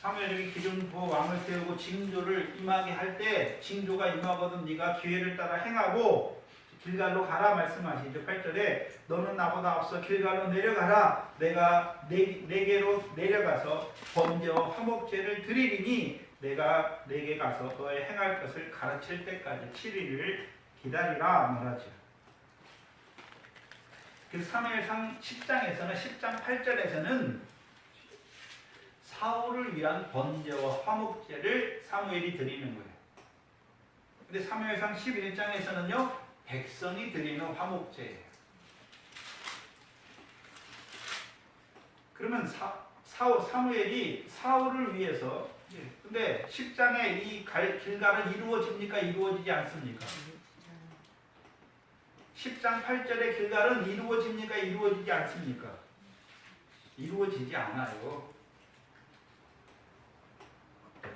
사무엘에게 기름 부어 왕을 세우고 징조를 임하게 할 때 징조가 임하거든 네가 기회를 따라 행하고 길갈로 가라 말씀하시죠. 8절에 너는 나보다 앞서 길갈로 내려가라. 내가 내게로 내려가서 번제와 화목제를 드리리니 내가 내게 가서 너의 행할 것을 가르칠 때까지 7일을 기다리라 말하죠. 그 사무엘상 10장에서는 10장 8절에서는 사울을 위한 번제와 화목제를 사무엘이 드리는 거예요. 근데 사무엘상 11장에서는요 백성이 드리는 화목제예요. 그러면 사무엘이 사울을 위해서 근데 10장에 이 길갈은 이루어집니까? 이루어지지 않습니까? 10장 8절의 길갈은 이루어집니까? 이루어지지 않습니까? 이루어지지 않아요.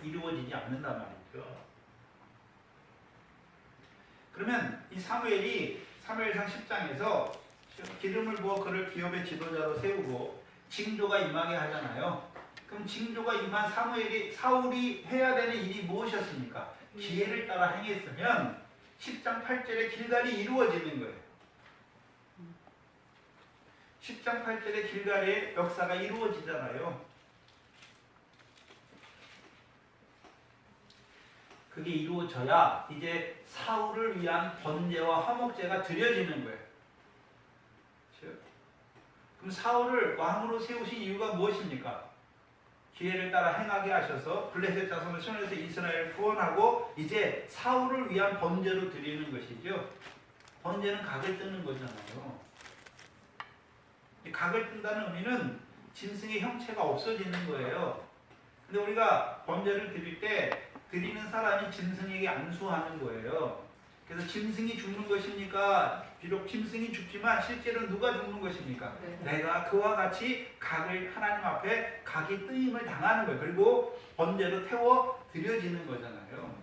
이루어지지 않는단 말이죠. 그러면 이 사무엘이 사무엘상 10장에서 기름을 부어 그를 기업의 지도자로 세우고 징조가 임하게 하잖아요. 그럼 징조가 임한 사울이 해야 되는 일이 무엇이었습니까? 기회를 따라 행했으면 10장 8절의 길갈이 이루어지는 거예요. 10장 8절의 길갈의 역사가 이루어지잖아요. 그게 이루어져야 이제 사울을 위한 번제와 화목제가 드려지는 거예요. 그렇죠? 그럼 사울을 왕으로 세우신 이유가 무엇입니까? 기회를 따라 행하게 하셔서 블레셋 자손을 손에서 이스라엘을 구원하고 이제 사울을 위한 번제로 드리는 것이죠. 번제는 각을 뜨는 거잖아요. 각을 뜬다는 의미는 짐승의 형체가 없어지는 거예요. 근데 우리가 번제를 드릴 때 드리는 사람이 짐승에게 안수하는 거예요. 그래서 짐승이 죽는 것입니까? 비록 짐승이 죽지만 실제로 누가 죽는 것입니까? 네. 내가 그와 같이 각을 하나님 앞에 각이 뜨임을 당하는 거예요. 그리고 번제로 태워 드려지는 거잖아요.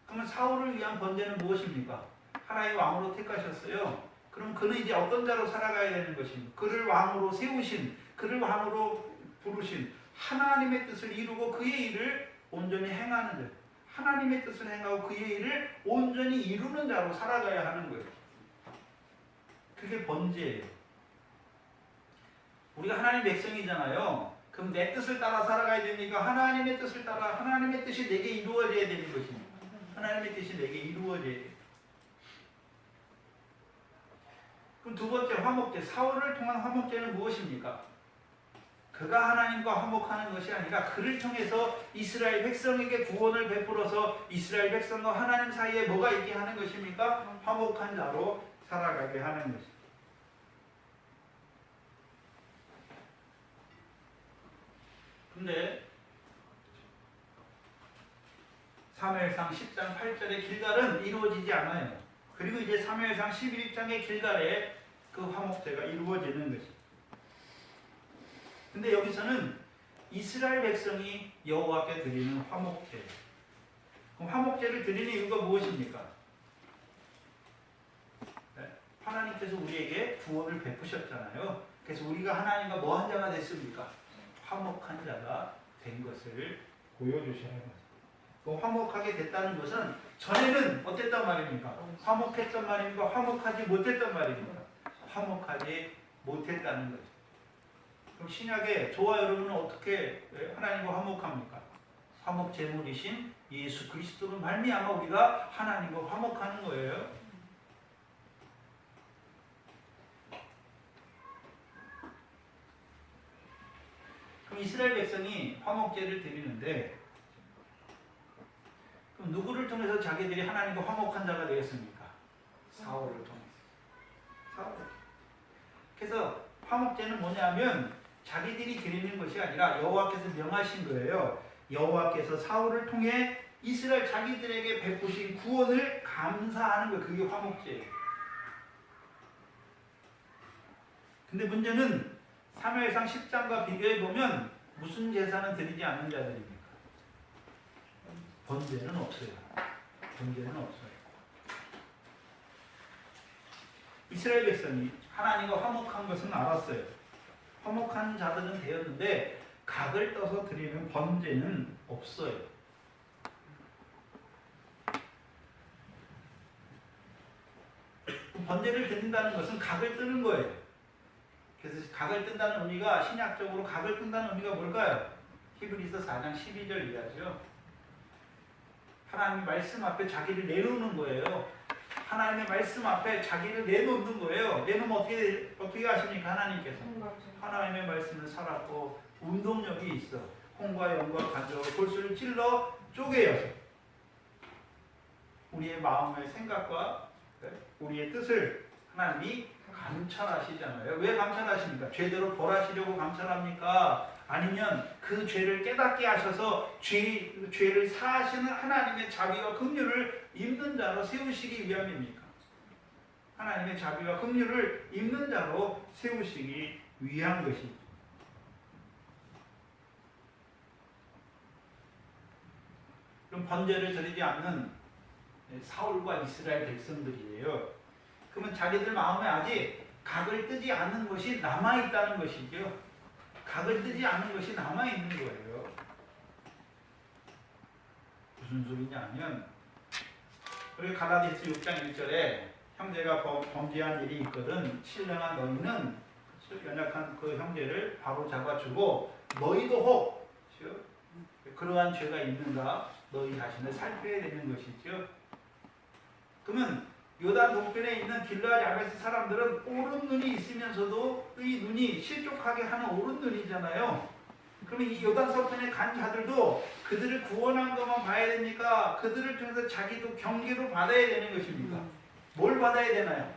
그러면 사울을 위한 번제는 무엇입니까? 하나님 왕으로 택하셨어요. 그럼 그는 이제 어떤 자로 살아가야 되는 것입니까? 그를 왕으로 세우신, 그를 왕으로 부르신 하나님의 뜻을 이루고 그의 일을 온전히 행하는 자, 하나님의 뜻을 행하고 그의 일을 온전히 이루는 자로 살아가야 하는 거예요. 그게 번제예요. 우리가 하나님 백성이잖아요. 그럼 내 뜻을 따라 살아가야 됩니까? 하나님의 뜻을 따라 하나님의 뜻이 내게 이루어져야 되는 것입니다. 하나님의 뜻이 내게 이루어져야 돼요. 그럼 두 번째 화목제, 사울을 통한 화목제는 무엇입니까? 그가 하나님과 화목하는 것이 아니라 그를 통해서 이스라엘 백성에게 구원을 베풀어서 이스라엘 백성과 하나님 사이에 뭐가 있게 하는 것입니까? 화목한 자로 살아가게 하는 것입니다. 근데 사무엘상 10장 8절의 길갈은 이루어지지 않아요. 그리고 이제 사무엘상 11장의 길갈에 그 화목제가 이루어지는 것이. 근데 여기서는 이스라엘 백성이 여호와께 드리는 화목제. 그럼 화목제를 드리는 이유가 무엇입니까? 네? 하나님께서 우리에게 구원을 베푸셨잖아요. 그래서 우리가 하나님과 뭐한 자가 됐습니까? 화목한 자가 된 것을 보여주시는 거죠. 화목하게 됐다는 것은 전에는 어땠단 말입니까? 화목했단 말입니까? 화목하지 못했단 말입니까? 화목하지 못했다는 거죠. 그럼 신약에 저와 여러분은 어떻게 하나님과 화목합니까? 화목 제물이신 예수 그리스도로 말미암아 우리가 하나님과 화목하는 거예요. 그럼 이스라엘 백성이 화목제를 드리는데 그럼 누구를 통해서 자기들이 하나님과 화목한 자가 되었습니까? 사울을 통해서. 사울. 그래서 화목제는 뭐냐면 자기들이 드리는 것이 아니라 여호와께서 명하신 거예요. 여호와께서 사울을 통해 이스라엘 자기들에게 베푸신 구원을 감사하는 거, 그게 화목제예요. 근데 문제는 사무엘상 10장과 비교해 보면 무슨 제사는 드리지 않는 자들입니까? 번제는 없어요. 번제는 없어요. 이스라엘 백성이 하나님과 화목한 것은 알았어요. 화목한 자들은 되었는데 각을 떠서 드리는 번제는 없어요. 번제를 드린다는 것은 각을 뜨는 거예요. 그래서 각을 뜬다는 의미가 신약적으로 각을 뜬다는 의미가 뭘까요? 히브리서 4장 12절 이하죠. 하나님의 말씀 앞에 자기를 내놓는 거예요. 하나님의 말씀 앞에 자기를 내놓는 거예요. 내놓으면 어떻게 하십니까? 하나님께서. 하나님의 말씀은 살았고 운동력이 있어. 홍과 영과 간접으로 골수를 찔러 쪼개어서 우리의 마음의 생각과 우리의 뜻을 하나님이 감찰하시잖아요. 왜 감찰하십니까? 죄대로 벌하시려고 감찰합니까? 아니면 그 죄를 깨닫게 하셔서 죄를 사하시는 하나님의 자비와 긍휼을 입는 자로 세우시기 위함입니까? 하나님의 자비와 긍휼을 입는 자로 세우시기 위한 것이죠. 그럼 번제를 드리지 않는 사울과 이스라엘 백성들이에요. 그러면 자기들 마음에 아직 각을 뜨지 않는 것이 남아있다는 것이죠. 각을 뜨지 않는 것이 남아있는 거예요. 무슨 소리냐면 우리 갈라디아서 6장 1절에 형제가 범죄한 일이 있거든 신령한 너희는 연약한 그 형제를 바로 잡아주고 너희도 혹 그러한 죄가 있는가 너희 자신을 살펴야 되는 것이죠. 그러면 요단 동편에 있는 길르앗 야베스 사람들은 오른 눈이 있으면서도 이 눈이 실족하게 하는 오른 눈이잖아요. 그러면 이 요단 서편에 간 자들도 그들을 구원한 것만 봐야 됩니까? 그들을 통해서 자기도 경계로 받아야 되는 것입니까? 뭘 받아야 되나요?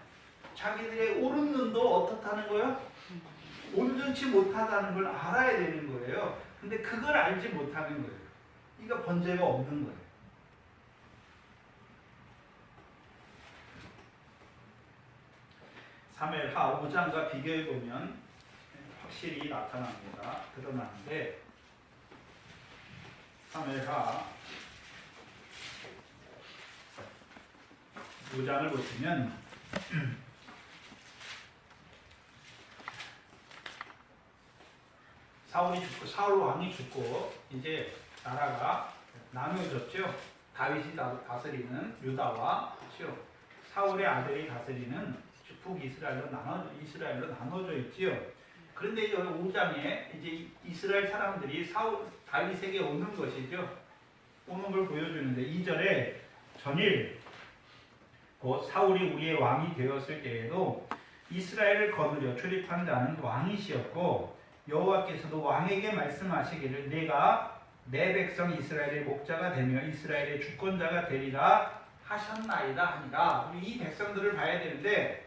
자기들의 오른 눈도 어떻다는 거예요? 온전치 못하다는 걸 알아야 되는 거예요. 근데 그걸 알지 못하는 거예요. 그러니까 번제가 없는 거예요. 사무엘하 5장과 비교해 보면 확실히 나타납니다. 드러나는데 사무엘하 5장을 보시면 사울 왕이 죽고 이제 나라가 나누어졌죠. 다윗이 다스리는 유다와 사울의 아들이 다스리는 북이스라엘로 나눠져 있지요. 그런데 여기 5장에 이제 이스라엘 사람들이 다윗에게 오는 것이죠. 오는 걸 보여주는데 2절에 전일 곧 사울이 우리의 왕이 되었을 때에도 이스라엘을 거느려 출입한 자는 왕이시었고 여호와께서도 왕에게 말씀하시기를 내가 내 백성 이스라엘의 목자가 되며 이스라엘의 주권자가 되리라 하셨나이다 하니라. 이 백성들을 봐야 되는데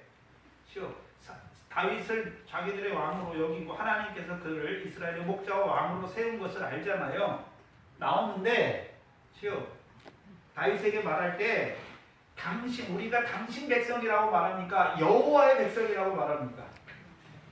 다윗을 자기들의 왕으로 여기고 하나님께서 그를 이스라엘의 목자와 왕으로 세운 것을 알잖아요. 나오는데 다윗에게 말할 때 우리가 당신 백성이라고 말합니까? 여호와의 백성이라고 말합니까?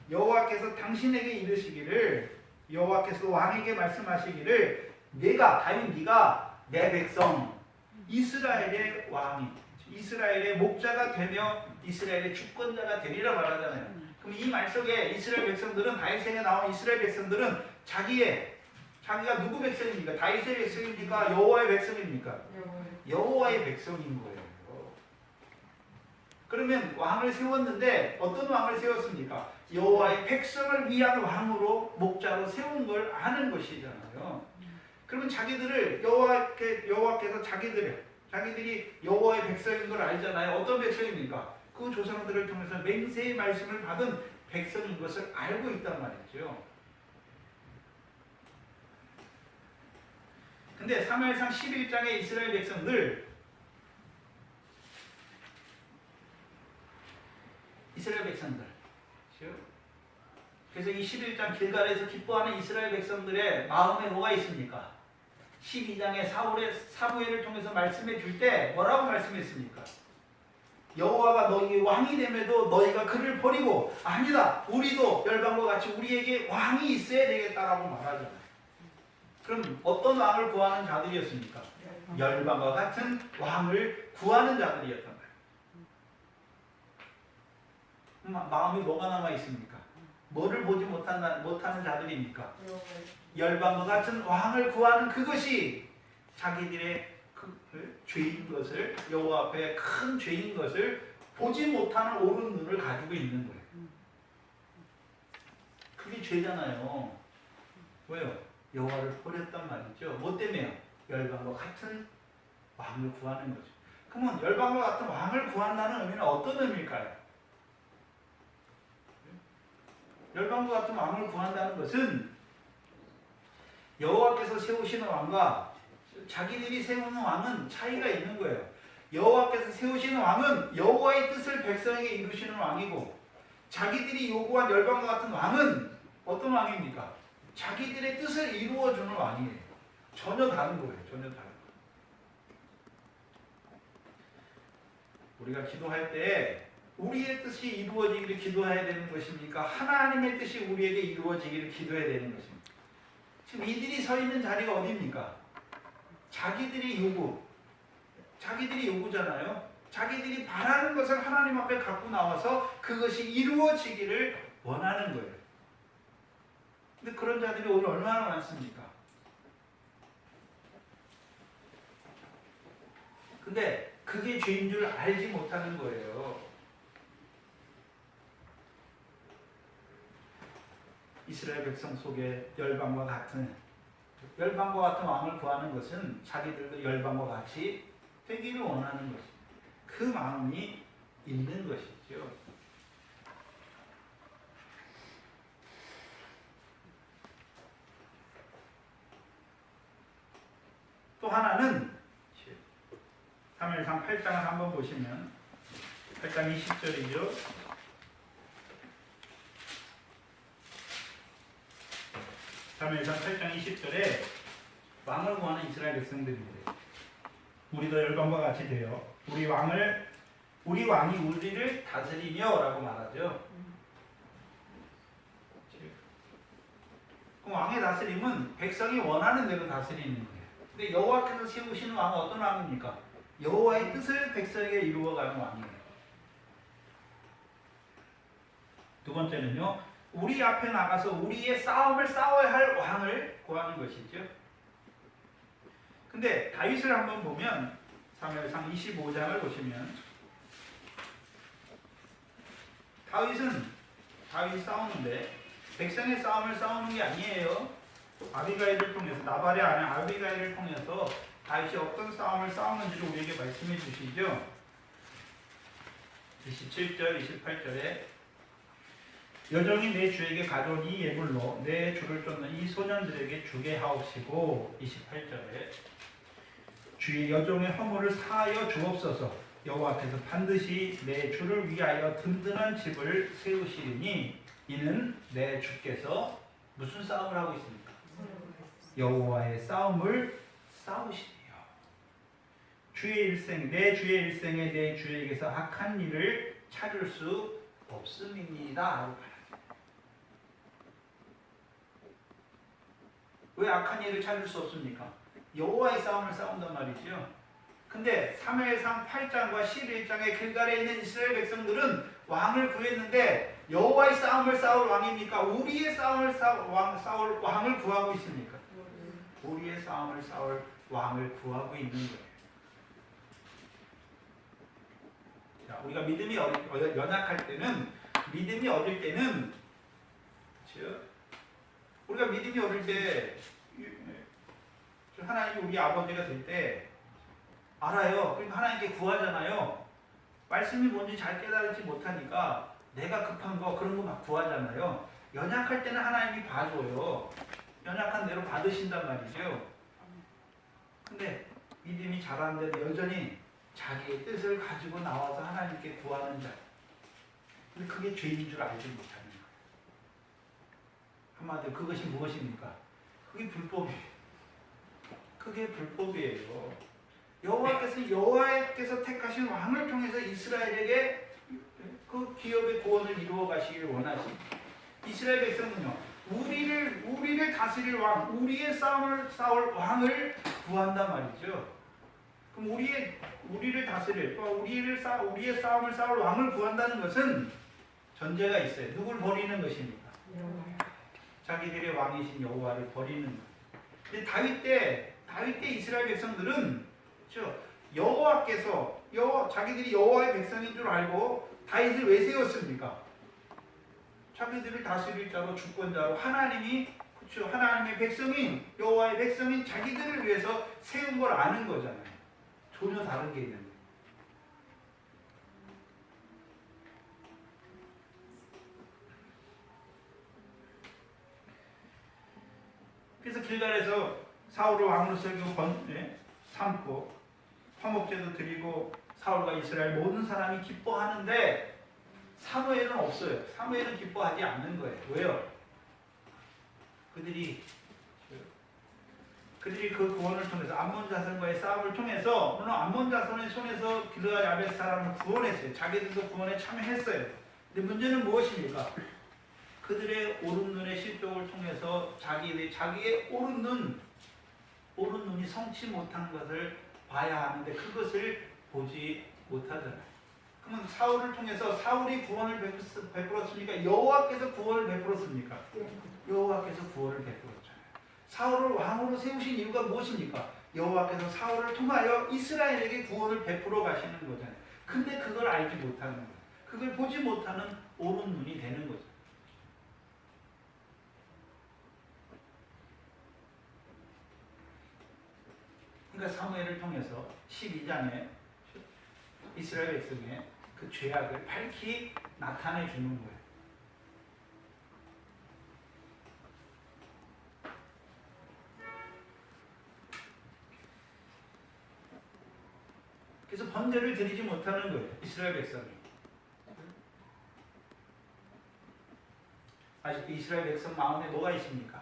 여호와께서 당신에게 이르시기를, 여호와께서 왕에게 말씀하시기를, 다윗 네가 내 백성 이스라엘의 왕이, 이스라엘의 목자가 되며 이스라엘의 주권자가 되리라 말하잖아요. 그럼 이 말 속에 이스라엘 백성들은, 다윗에게 나온 이스라엘 백성들은 자기가 누구 백성입니까? 다윗의 백성입니까? 여호와의 백성입니까? 여호와의 백성인 거예요. 그러면 왕을 세웠는데 어떤 왕을 세웠습니까? 여호와의 백성을 위한 왕으로, 목자로 세운 걸 아는 것이잖아요. 그러면 자기들을 여호와께서 자기들이 여호와의 백성인 걸 알잖아요. 어떤 백성입니까? 그 조상들을 통해서 맹세의 말씀을 받은 백성인 것을 알고 있단 말이죠. 근데 사무엘상 11장의 이스라엘 백성들, 그래서 이 11장 길갈에서 기뻐하는 이스라엘 백성들의 마음에 뭐가 있습니까? 12장의 사무엘을 통해서 말씀해 줄 때 뭐라고 말씀했습니까? 여호와가 너희 왕이 됨에도 너희가 그를 버리고, 아니다, 우리도 열방과 같이 우리에게 왕이 있어야 되겠다라고 말하잖아요. 그럼 어떤 왕을 구하는 자들이었습니까? 열방과 같은 왕을 구하는 자들이었단 말이에요. 마음이 뭐가 남아 있습니까? 뭐를 보지 못하는 자들입니까? 열방과 같은 왕을 구하는 그것이 자기들의 죄인 것을, 여호와 앞에 큰 죄인 것을 보지 못하는 옳은 눈을 가지고 있는 거예요. 그게 죄잖아요. 왜요? 여호와를 버렸단 말이죠. 뭐 때문에요? 열방과 같은 왕을 구하는 거죠. 그러면 열방과 같은 왕을 구한다는 의미는 어떤 의미일까요? 열방과 같은 왕을 구한다는 것은 여호와께서 세우시는 왕과 자기들이 세우는 왕은 차이가 있는 거예요. 여호와께서 세우시는 왕은 여호와의 뜻을 백성에게 이루시는 왕이고, 자기들이 요구한 열방과 같은 왕은 어떤 왕입니까? 자기들의 뜻을 이루어주는 왕이에요. 전혀 다른 거예요. 전혀 다른 거예요. 우리가 기도할 때 우리의 뜻이 이루어지기를 기도해야 되는 것입니까? 하나님의 뜻이 우리에게 이루어지기를 기도해야 되는 것입니까? 지금 이들이 서 있는 자리가 어디입니까? 자기들이 요구잖아요. 자기들이 바라는 것을 하나님 앞에 갖고 나와서 그것이 이루어지기를 원하는 거예요. 근데 그런 자들이 오늘 얼마나 많습니까? 근데 그게 죄인 줄 알지 못하는 거예요. 이스라엘 백성 속에 열방과 같은 왕을 구하는 것은 자기들도 열방과 같이 되기를 원하는 것입니다. 그 마음이 있는 것이죠. 또 하나는 사무엘상 8장을 한번 보시면 8장 20절이죠. 사무엘상 8장 20절에 왕을 구하는 이스라엘 백성들인데, 우리도 열방과 같이 되어 우리 왕이 우리를 다스리며 라고 말하죠. 그럼 왕의 다스림은 백성이 원하는 대로 다스리는 거예요. 근데 여호와께서 세우시는 왕은 어떤 왕입니까? 여호와의 뜻을 백성에게 이루어가는 왕이에요. 두 번째는요, 우리 앞에 나가서 우리의 싸움을 싸워야 할 왕을 구하는 것이죠. 근데 다윗을 한번 보면, 사무엘상 25장을 보시면, 다윗이 싸우는데 백성의 싸움을 싸우는 게 아니에요. 아비가일을 통해서, 나발의 아내 아비가일을 통해서 다윗이 어떤 싸움을 싸우는지를 우리에게 말씀해 주시죠. 27절, 28절에 여정이 내 주에게 가져온 이 예물로 내 주를 쫓는 이 소년들에게 주게 하옵시고, 28절에 주의 여종의 허물을 사하여 주옵소서. 여호와께서 반드시 내 주를 위하여 든든한 집을 세우시리니 이는 내 주께서 무슨 싸움을 하고 있습니까? 여호와의 싸움을 싸우시리요. 주의 일생, 내 주의 일생에 내 주에게서 악한 일을 찾을 수 없음이니이다. 왜 악한 일을 찾을 수 없습니까? 여호와의 싸움을 싸운단 말이죠. 근데 사무엘상 8장과 11장의 길갈에 있는 이스라엘 백성들은 왕을 구했는데 여호와의 싸움을 싸울 왕입니까? 우리의 싸움을 싸울 왕을 구하고 있습니까? 우리의 싸움을 싸울 왕을 구하고 있는 거예요. 자, 우리가 믿음이 연약할 때는, 믿음이 어릴 때는, 그렇죠? 우리가 믿음이 어릴 때 하나님이 우리 아버지가 될 때 알아요. 그러니까 하나님께 구하잖아요. 말씀이 뭔지 잘 깨달지 못하니까 내가 급한 거 그런 거 막 구하잖아요. 연약할 때는 하나님이 봐줘요. 연약한 대로 받으신단 말이죠. 근데 믿음이 자라는데도 여전히 자기의 뜻을 가지고 나와서 하나님께 구하는 자. 근데 그게 죄인 줄 알지 못하는 거예요. 한마디로 그것이 무엇입니까? 그게 불법이에요. 그게 불법이에요. 여호와께서 택하신 왕을 통해서 이스라엘에게 그 기업의 구원을 이루어 가시길 원하십니다. 이스라엘 백성은요, 우리를 다스릴 왕, 우리의 싸움을 싸울 왕을 구한단 말이죠. 그럼 우리를 다스릴, 우리의 싸움을 싸울 왕을 구한다는 것은 전제가 있어요. 누굴 버리는 것입니까? 자기들의 왕이신 여호와를 버리는 것. 근데 다윗 때 이스라엘 백성들은 그렇죠? 자기들이 여호와의 백성인 줄 알고 다윗을 왜 세웠습니까? 자기들을 다스릴 자로 주권자로 하나님이 그렇죠? 하나님의 백성인 여호와의 백성인 자기들을 위해서 세운 걸 아는 거잖아요. 전혀 다른 게 있는데. 그래서 길갈에서 사울을 왕으로 삼고 화목제도 드리고 사울과 이스라엘 모든 사람이 기뻐하는데 사무엘은 없어요. 사무엘은 기뻐하지 않는 거예요. 왜요? 그들이 그 구원을 통해서 암몬 자손과의 싸움을 통해서 물론 암몬 자손의 손에서 길르앗 야벳 사람을 구원했어요. 자기들도 구원에 참여했어요. 근데 문제는 무엇입니까? 그들의 오른 눈의 실족을 통해서 자기의 오른 눈이 성치 못한 것을 봐야 하는데 그것을 보지 못하잖아요. 그러면 사울을 통해서 사울이 구원을 베풀었습니까? 여호와께서 구원을 베풀었습니까? 여호와께서 구원을 베풀었잖아요. 사울을 왕으로 세우신 이유가 무엇입니까? 여호와께서 사울을 통하여 이스라엘에게 구원을 베풀어 가시는 거잖아요. 근데 그걸 알지 못하는 거예요. 그걸 보지 못하는 오른 눈이 되는 거죠. 그러니까 사무엘을 통해서 12장에 이스라엘 백성의 그 죄악을 밝히 나타내 주는 거예요. 그래서 번제를 드리지 못하는 거예요. 이스라엘 백성이. 아직도 이스라엘 백성 마음에 뭐가 있습니까?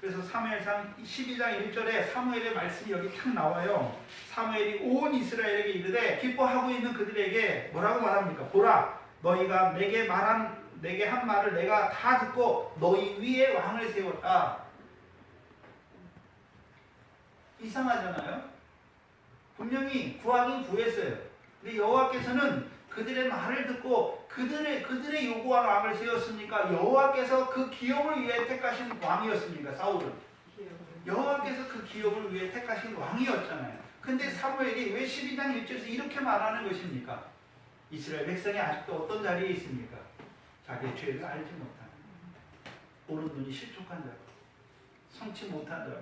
그래서 사무엘상 12장 1절에 사무엘의 말씀이 여기 탁 나와요. 사무엘이 온 이스라엘에게 이르되 기뻐하고 있는 그들에게 뭐라고 말합니까? 보라, 너희가 내게 한 말을 내가 다 듣고 너희 위에 왕을 세웠다. 이상하잖아요. 분명히 구하긴 구했어요. 근데 여호와께서는 그들의 말을 듣고 그들의 요구한 왕을 세웠습니까? 여호와께서 그 기업을 위해 택하신 왕이었습니까? 사울은. 여호와께서 그 기업을 위해 택하신 왕이었잖아요. 근데 사무엘이 왜 12장 1절에서 이렇게 말하는 것입니까? 이스라엘 백성이 아직도 어떤 자리에 있습니까? 자기의 죄를 알지 못하는, 오른 눈이 실족한 자로, 성치 못한 자로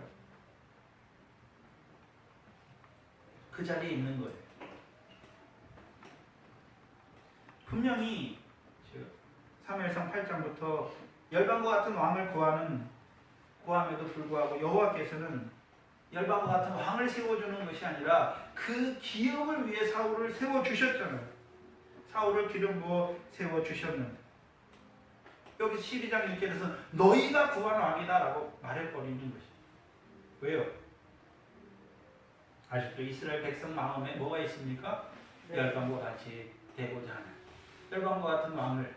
그 자리에 있는 거예요. 분명히 사무엘상 8장부터 열방과 같은 왕을 구함에도 불구하고 여호와께서는 열방과 같은 왕을 세워주는 것이 아니라 그 기업을 위해 사울을 세워주셨잖아요. 사울을 기름 부어 세워주셨는데 여기 12장 1절에서는 너희가 구한 왕이다 라고 말해버리는 것이죠. 왜요? 아직도 이스라엘 백성 마음에 뭐가 있습니까? 네. 열방과 같이 되고자 하는 열방과 같은 마음을.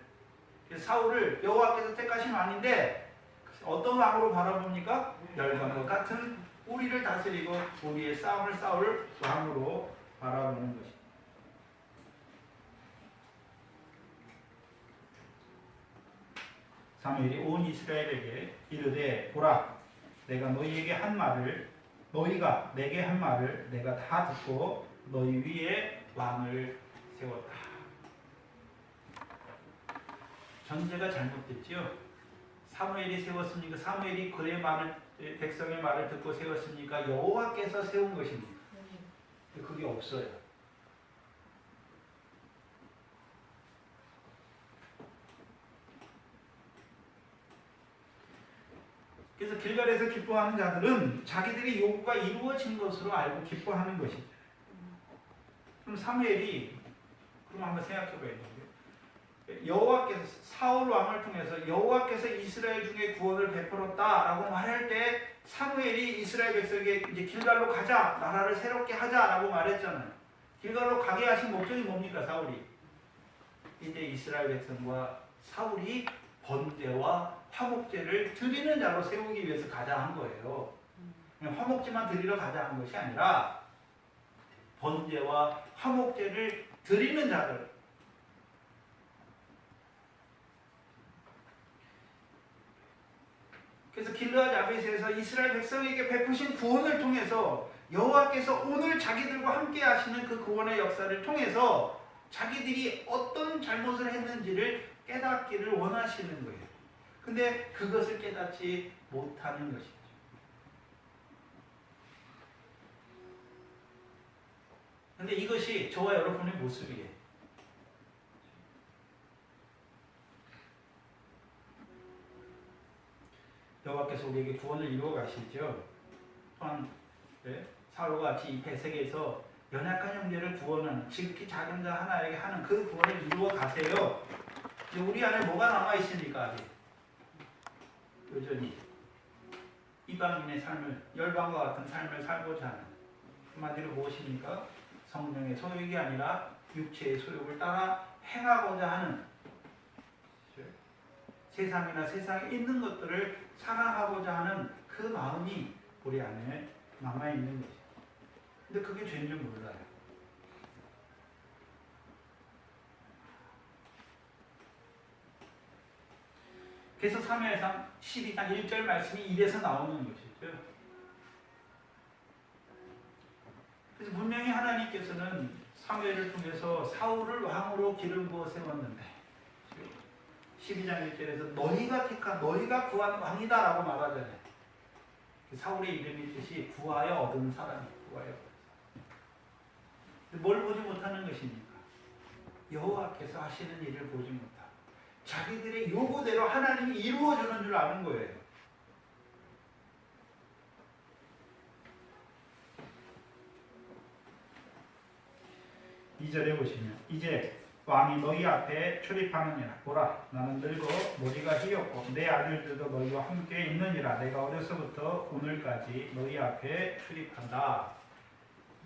그래서 사울을 여호와께서 택하신 왕인데 어떤 왕으로 바라봅니까? 열방과 같은 우리를 다스리고 우리의 싸움을 싸울 왕으로 바라보는 것입니다. 사무엘이 온 이스라엘에게 이르되 보라 내가 너희에게 한 말을 너희가 내게 한 말을 내가 다 듣고 너희 위에 왕을 세웠다. 전제가 잘못됐지요. 사무엘이 세웠습니까? 사무엘이 그의 말을 백성의 말을 듣고 세웠습니까? 여호와께서 세운 것입니다. 그게 없어요. 그래서 길갈에서 기뻐하는 자들은 자기들의 요구가 이루어진 것으로 알고 기뻐하는 것이죠. 그럼 사무엘이 그럼 한번 생각해 봐야 돼요. 여호와께서 사울 왕을 통해서 여호와께서 이스라엘 중에 구원을 베풀었다라고 말할 때 사무엘이 이스라엘 백성에게 이제 길갈로 가자, 나라를 새롭게 하자라고 말했잖아요. 길갈로 가게 하신 목적이 뭡니까? 사울이 이제 이스라엘 백성과 사울이 번제와 화목제를 드리는 자로 세우기 위해서 가자 한 거예요. 화목제만 드리러 가자 한 것이 아니라 번제와 화목제를 드리는 자들. 그래서 길르앗 야베스에서 이스라엘 백성에게 베푸신 구원을 통해서 여호와께서 오늘 자기들과 함께 하시는 그 구원의 역사를 통해서 자기들이 어떤 잘못을 했는지를 깨닫기를 원하시는 거예요. 근데 그것을 깨닫지 못하는 것이죠. 근데 이것이 저와 여러분의 모습이에요. 여호와께서 우리에게 구원을 이루어 가시죠. 또한 사울과 같이 이 배색에서 연약한 형제를 구원하는 지극히 작은 자 하나에게 하는 그 구원을 이루어 가세요. 우리 안에 뭐가 남아 있습니까? 아직 여전히 이방인의 삶을 열방과 같은 삶을 살고자 하는 한마디로 무엇입니까? 성령의 소욕이 아니라 육체의 소욕을 따라 행하고자 하는 세상이나 세상에 있는 것들을 사랑하고자 하는 그 마음이 우리 안에 남아있는 것이죠. 근데 그게 죄인 줄 몰라요. 그래서 사무엘상 12장 1절 말씀이 이래서 나오는 것이죠. 그래서 분명히 하나님께서는 사무엘을 통해서 사울을 왕으로 기름 부어 세웠는데 12장 1절에서 너희가 택한 너희가 구한 왕이다 라고 말하잖아요. 사울의 이름이 뜻이 구하여 얻은 사람이 구하여. 뭘 보지 못하는 것입니까? 여호와께서 하시는 일을 보지 못하고 자기들의 요구대로 하나님이 이루어주는 줄 아는 거예요. 이 절에 보시면 이제 왕이 너희 앞에 출입하느니라. 보라 나는 늙어 머리가 휘었고 내 아들들도 너희와 함께 있느니라. 내가 어려서부터 오늘까지 너희 앞에 출입한다.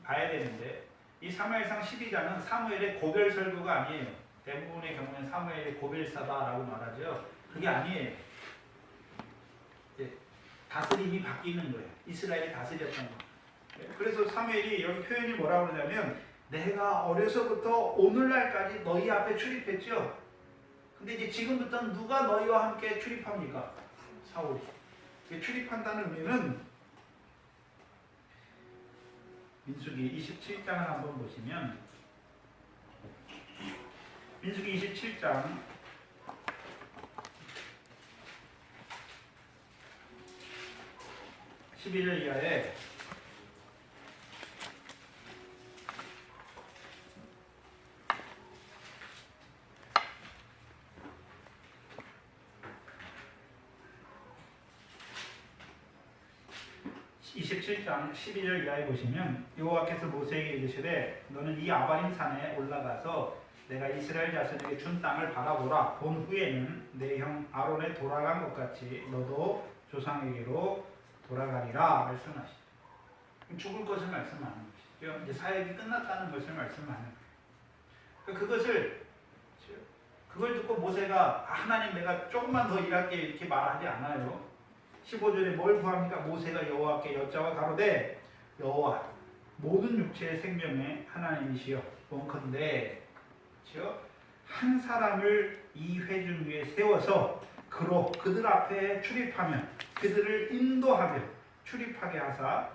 봐야 되는데 이 사무엘상 12장은 사무엘의 고별 설교가 아니에요. 대부분의 경우는 사무엘의 고별사다라고 말하죠. 그게 아니에요. 다스림이 바뀌는 거예요. 이스라엘이 다스렸던 거. 그래서 사무엘이 여기 표현이 뭐라고 그러냐면 내가 어려서부터 오늘날까지 너희 앞에 출입했죠. 근데 이제 지금부터는 누가 너희와 함께 출입합니까? 사울이. 출입한다는 의미는 민수기 27장을 한번 보시면 민수기 27장 11절 이하에 (27장 12절) 이하에 보시면 여호와께서 모세에게 이르시되 너는 이 아바림 산에 올라가서 내가 이스라엘 자손에게 준 땅을 바라보라. 본 후에는 내 형 아론에 돌아간 것 같이 너도 조상에게로 돌아가리라 말씀하시죠. 죽을 것을 말씀하는 것이죠. 이제 사역이 끝났다는 것을 말씀하는 거예요. 그걸 듣고 모세가 하나님 내가 조금만 더 일할게 이렇게 말하지 않아요. 15절에 뭘 구합니까? 모세가 여호와께 여짜와 가로되 여호와 모든 육체의 생명의 하나님이시여 원컨대 한 사람을 이 회중 위에 세워서 그들 앞에 출입하면 그들을 인도하여 출입하게 하사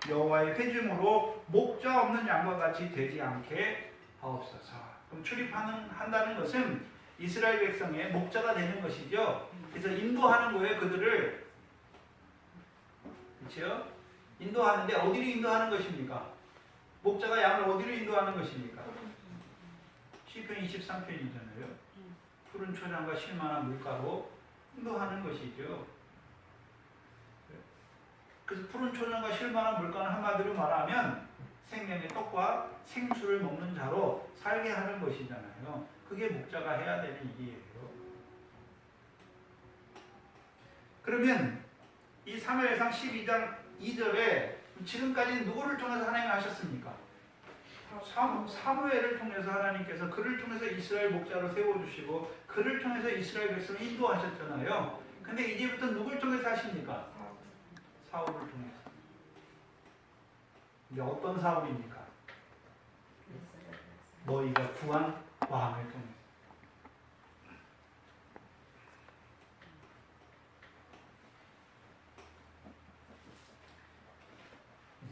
여호와의 회중으로 목자 없는 양과 같이 되지 않게 하옵소서. 그럼 한다는 것은 이스라엘 백성의 목자가 되는 것이죠. 그래서 인도하는 거예요. 그들을 그렇죠? 인도하는데 어디로 인도하는 것입니까? 목자가 양을 어디로 인도하는 것입니까? 시편 23편이잖아요. 푸른 초장과 쉴만한 물가로 인도하는 것이죠. 그래서 푸른 초장과 쉴만한 물가는 한마디로 말하면 생명의 떡과 생수를 먹는 자로 살게 하는 것이잖아요. 그게 목자가 해야 되는 일이에요. 그러면 이 사무엘상 12장 2절에 지금까지 누구를 통해서 하나님이 하셨습니까? 사무엘을 통해서 하나님께서 그를 통해서 이스라엘 목자로 세워주시고 그를 통해서 이스라엘 백성을 인도하셨잖아요. 근데 이제부터 누굴 통해서 하십니까? 사울을 통해서. 이제 어떤 사울입니까? 너희가 구한 왕을 통해서.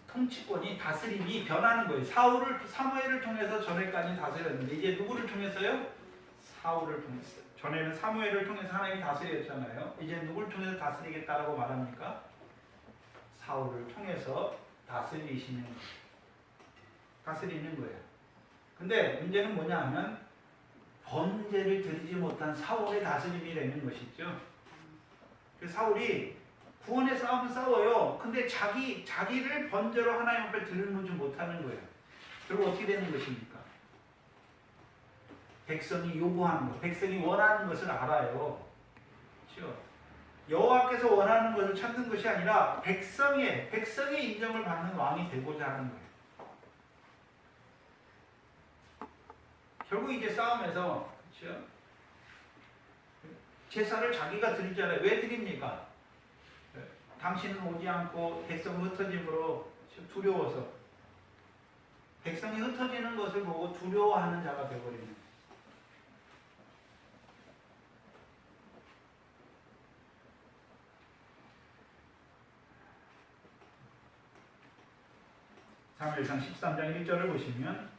통치권이 다스림이 변하는 거예요. 사무엘을 통해서 전에까지 다스렸는데 이제 누구를 통해서요? 사울을 통해서. 전에는 사무엘을 통해서 하나님이 다스렸잖아요. 이제 누구를 통해서 다스리겠다라고 말합니까? 사울을 통해서 다스리는 거예요. 근데 문제는 뭐냐 하면 번제를 드리지 못한 사울의 다스림이 되는 것이죠. 그 사울이 구원의 싸움은 싸워요. 근데 자기를 번제로 하나님 앞에 드리지 못하는 거예요. 그리고 어떻게 되는 것입니까? 백성이 요구하는 것, 백성이 원하는 것을 알아요. 그렇죠? 여호와께서 원하는 것을 찾는 것이 아니라 백성의 인정을 받는 왕이 되고자 하는 거예요. 결국 이제 싸움에서 그렇죠? 제사를 자기가 드리잖아요. 왜 드립니까? 당신은 오지 않고 백성은 흩어짐으로 두려워서 백성이 흩어지는 것을 보고 두려워하는 자가 되어버리는 거예요. 사무엘상 13장 1절을 보시면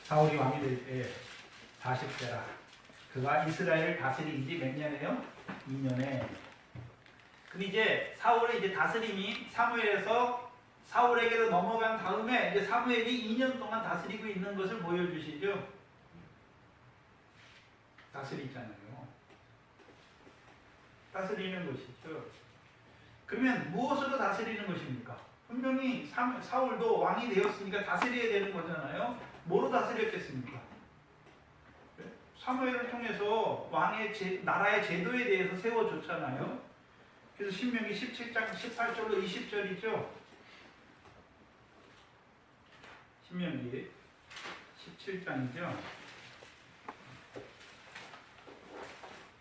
사울이 왕이 될 때 40세라. 그가 이스라엘을 다스린 지 몇 년이에요? 2년에. 근데 이제 사울의 이제 다스림이 사무엘에서 사울에게로 넘어간 다음에 이제 사무엘이 2년 동안 다스리고 있는 것을 보여주시죠. 다스리잖아요. 다스리는 것이죠. 그러면 무엇으로 다스리는 것입니까? 분명히 사울도 왕이 되었으니까 다스려야 되는 거잖아요. 뭐로 다스렸겠습니까? 사무엘을 통해서 나라의 제도에 대해서 세워줬잖아요. 그래서 신명기 17장 18절로 20절이죠. 신명기 17장이죠.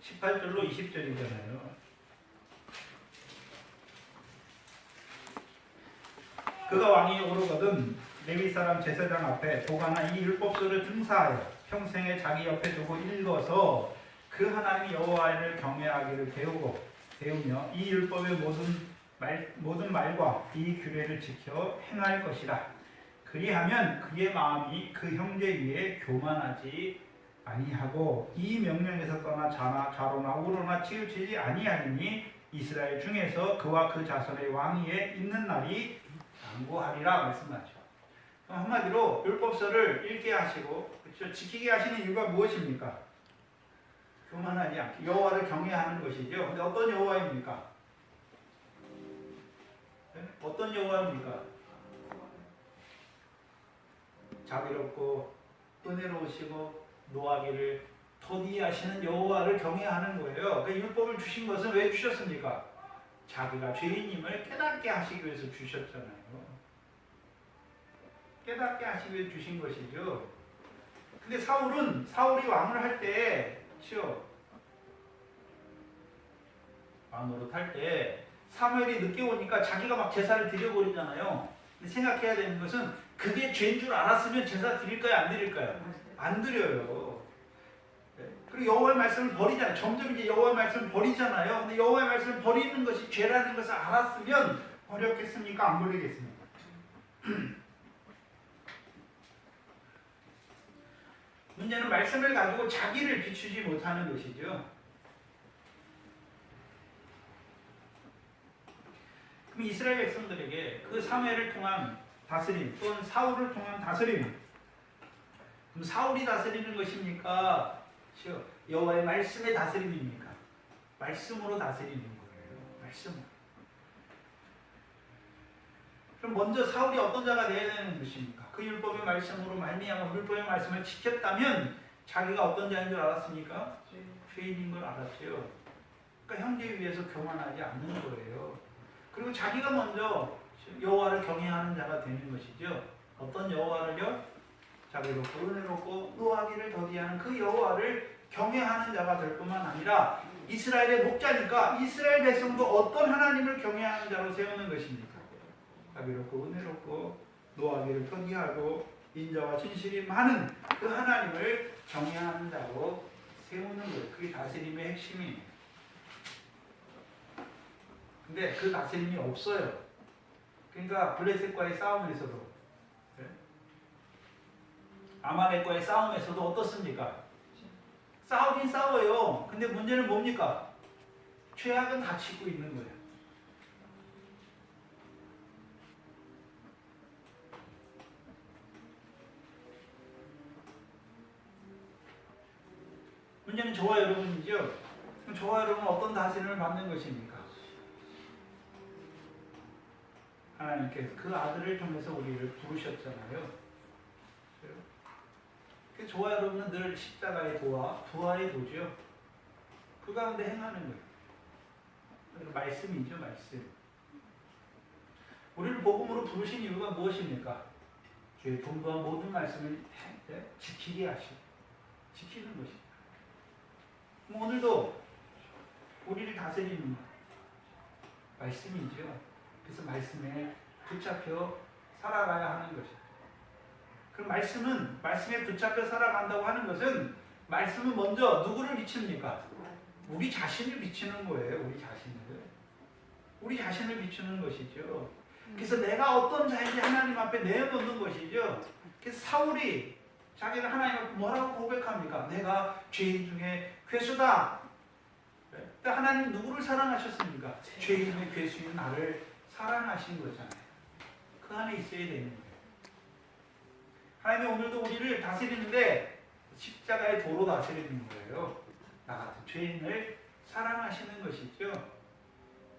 18절로 20절이잖아요. 그가 왕이 오르거든 레위 사람 제사장 앞에 보관한 이 율법서를 등사하여 평생에 자기 옆에 두고 읽어서 그 하나님 여호와를 경외하기를 배우며 이 율법의 모든 말과 이 규례를 지켜 행할 것이라. 그리하면 그의 마음이 그 형제 위에 교만하지 아니하고 이 명령에서 떠나 좌로나 우로나 치우치지 아니하리니 이스라엘 중에서 그와 그 자손의 왕위에 있는 날이 장구하리라 말씀하죠. 한마디로 율법서를 읽게 하시고 그렇죠? 지키게 하시는 이유가 무엇입니까? 교만하지 않게 여호와를 경외하는 것이죠. 근데 어떤 여호와입니까? 네? 어떤 여호와입니까? 자비롭고 은혜로우시고 노하기를 더디하시는 여호와를 경외하는 거예요. 그 율법을 주신 것은 왜 주셨습니까? 자기가 죄인임을 깨닫게 하시기 위해서 주셨잖아요. 깨닫게 하시기 위해 주신 것이죠. 근데 사울이 왕을 할 때, 왕 노릇할 때 사무엘이 늦게 오니까 자기가 막 제사를 드려버리잖아요. 근데 생각해야 되는 것은 그게 죄인 줄 알았으면 제사 드릴까요? 안 드릴까요? 안 드려요. 그리고 여호와의 말씀을 버리잖아요. 점점 이제 여호와의 말씀을 버리잖아요. 근데 여호와의 말씀을 버리는 것이 죄라는 것을 알았으면 버렸겠습니까? 안 버리겠습니까? 문제는 말씀을 가지고 자기를 비추지 못하는 것이죠. 그럼 이스라엘 백성들에게 그 사무엘을 통한 다스림 또는 사울을 통한 다스림, 그럼 사울이 다스리는 것입니까? 여호와의 말씀의 다스림입니까? 말씀으로 다스리는 거예요. 말씀으로. 그럼 먼저 사울이 어떤 자가 되어야 되는 것입니까? 그 율법의 말씀으로 말미암아 율법의 말씀을 지켰다면 자기가 어떤 자인 줄 알았습니까? 죄인인 걸 알았죠. 그러니까 형제 위에서 교만하지 않는 거예요. 그리고 자기가 먼저 여호와를 경외하는 자가 되는 것이죠. 어떤 여호와를요? 자비롭고 은혜롭고 노하기를 더디하는 그 여호와를 경외하는 자가 될 뿐만 아니라 이스라엘의 목자니까 이스라엘 백성도 어떤 하나님을 경외하는 자로 세우는 것입니까? 자비롭고 은혜롭고 노하기를 더디하고 인자와 진실이 많은 그 하나님을 경외하는 자로 세우는 거예요. 그게 다스림의 핵심이에요. 근데 그 다스림이 없어요. 그러니까 블레셋과의 싸움에서도, 아말렉과의 싸움에서도 어떻습니까? 싸우긴 싸워요. 근데 문제는 뭡니까? 죄악은 갇히고 있는 거예요. 문제는 저와 여러분이죠. 그럼 저와 여러분은 어떤 다스림을 받는 것입니까? 하나님께서 그 아들을 통해서 우리를 부르셨잖아요. 그래서 저와 여러분은 늘 십자가의 도와 부활의 도죠. 그 가운데 행하는 거예요. 말씀이죠, 말씀. 우리를 복음으로 부르신 이유가 무엇입니까? 주의 분부한 모든 말씀을 지키게 하시고 지키는 것입니다. 오늘도 우리를 다스리는 말씀이죠. 그래서 말씀에 붙잡혀 살아가야 하는 것입니다. 그 말씀에 붙잡혀 살아간다고 하는 것은 말씀은 먼저 누구를 비춥니까? 우리 자신을 비추는 거예요. 우리 자신을 비추는 것이죠. 그래서 내가 어떤 자인지 하나님 앞에 내어놓는 것이죠. 그래서 사울이 자기가 하나님 앞에 뭐라고 고백합니까? 내가 죄인 중에 괴수다. 근데 하나님 누구를 사랑하셨습니까? 죄인의 괴수인 나를 사랑하신 거잖아요. 그 안에 있어야 되는 거예요. 하나님이 오늘도 우리를 다스리는데 십자가의 도로 다스리는 거예요. 나 같은 죄인을 사랑하시는 것이죠.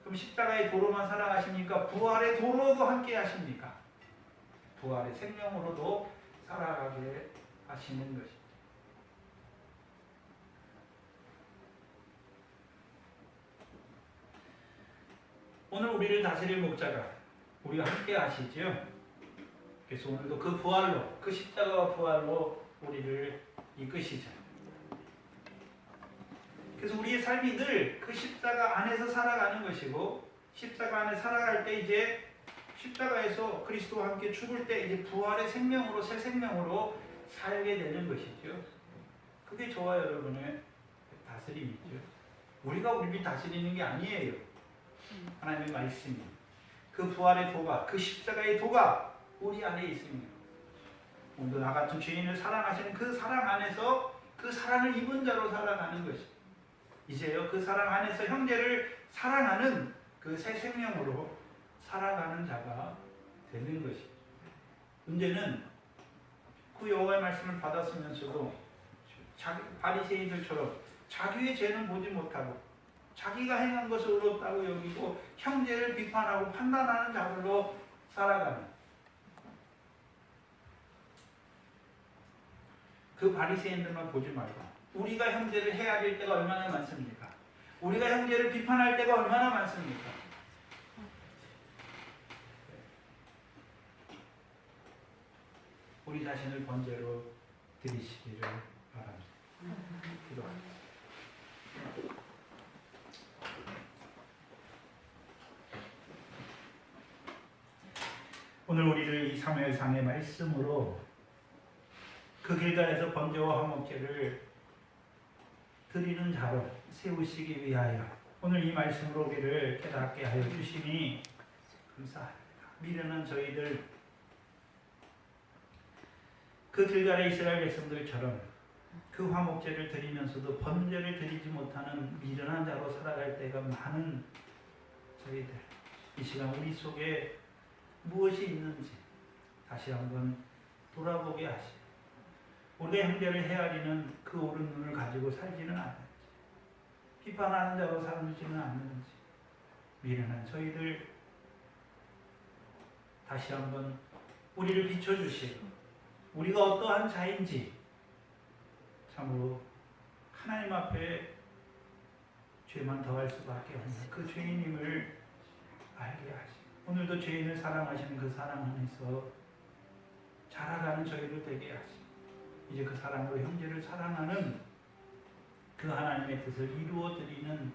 그럼 십자가의 도로만 살아가십니까? 부활의 도로도 함께 하십니까? 부활의 생명으로도 살아가게 하시는 것입니다. 오늘 우리를 다스릴 목자가 우리가 함께 하시죠. 그래서 오늘도 그 부활로, 그 십자가와 부활로 우리를 이끄시죠. 그래서 우리의 삶이 늘 그 십자가 안에서 살아가는 것이고, 십자가 안에 살아갈 때 이제 십자가에서 그리스도와 함께 죽을 때 이제 부활의 생명으로, 새 생명으로 살게 되는 것이죠. 그게 저와 여러분의 다스림이죠. 우리가 우리를 다스리는 게 아니에요. 하나님의 말씀이. 그 부활의 도가, 그 십자가의 도가 우리 안에 있습니다. 오늘도 나 같은 죄인을 사랑하시는 그 사랑 안에서 그 사랑을 입은 자로 살아가는 것이. 이제요, 그 사랑 안에서 형제를 사랑하는 그 새 생명으로 살아가는 자가 되는 것이. 문제는 그 여호와의 말씀을 받았으면서도 바리새인들처럼 자기의 죄는 보지 못하고 자기가 행한 것을 의롭다고 여기고 형제를 비판하고 판단하는 자들로 살아가는 그 바리새인들만 보지 말고 우리가 형제를 헤아릴 때가 얼마나 많습니까? 우리가 형제를 비판할 때가 얼마나 많습니까? 우리 자신을 번제로 드리시기를 바랍니다. 기도합니다. 오늘 우리를 이 사무엘상의 말씀으로 그 길갈에서 번제와 화목제를 드리는 자로 세우시기 위하여 오늘 이 말씀으로 우리를 깨닫게 하여 주시니 감사합니다. 미련한 저희들 그 길갈의 이스라엘 백성들처럼 그 화목제를 드리면서도 번제를 드리지 못하는 미련한 자로 살아갈 때가 많은 저희들, 이 시간 우리 속에 무엇이 있는지 다시 한번 돌아보게 하시고 우리의 형제를 헤아리는 그 옳은 눈을 가지고 살지는 않는지, 비판하는 자로 살지는 않는지, 미련한 저희들 다시 한번 우리를 비춰주시고 우리가 어떠한 자인지 참으로 하나님 앞에 죄만 더할 수밖에 없는 그 죄인임을 알게 하시고 오늘도 죄인을 사랑하시는 그 사랑 안에서 자라가는 저희들 되게 하시고 이제 그 사랑으로 형제를 사랑하는 그 하나님의 뜻을 이루어드리는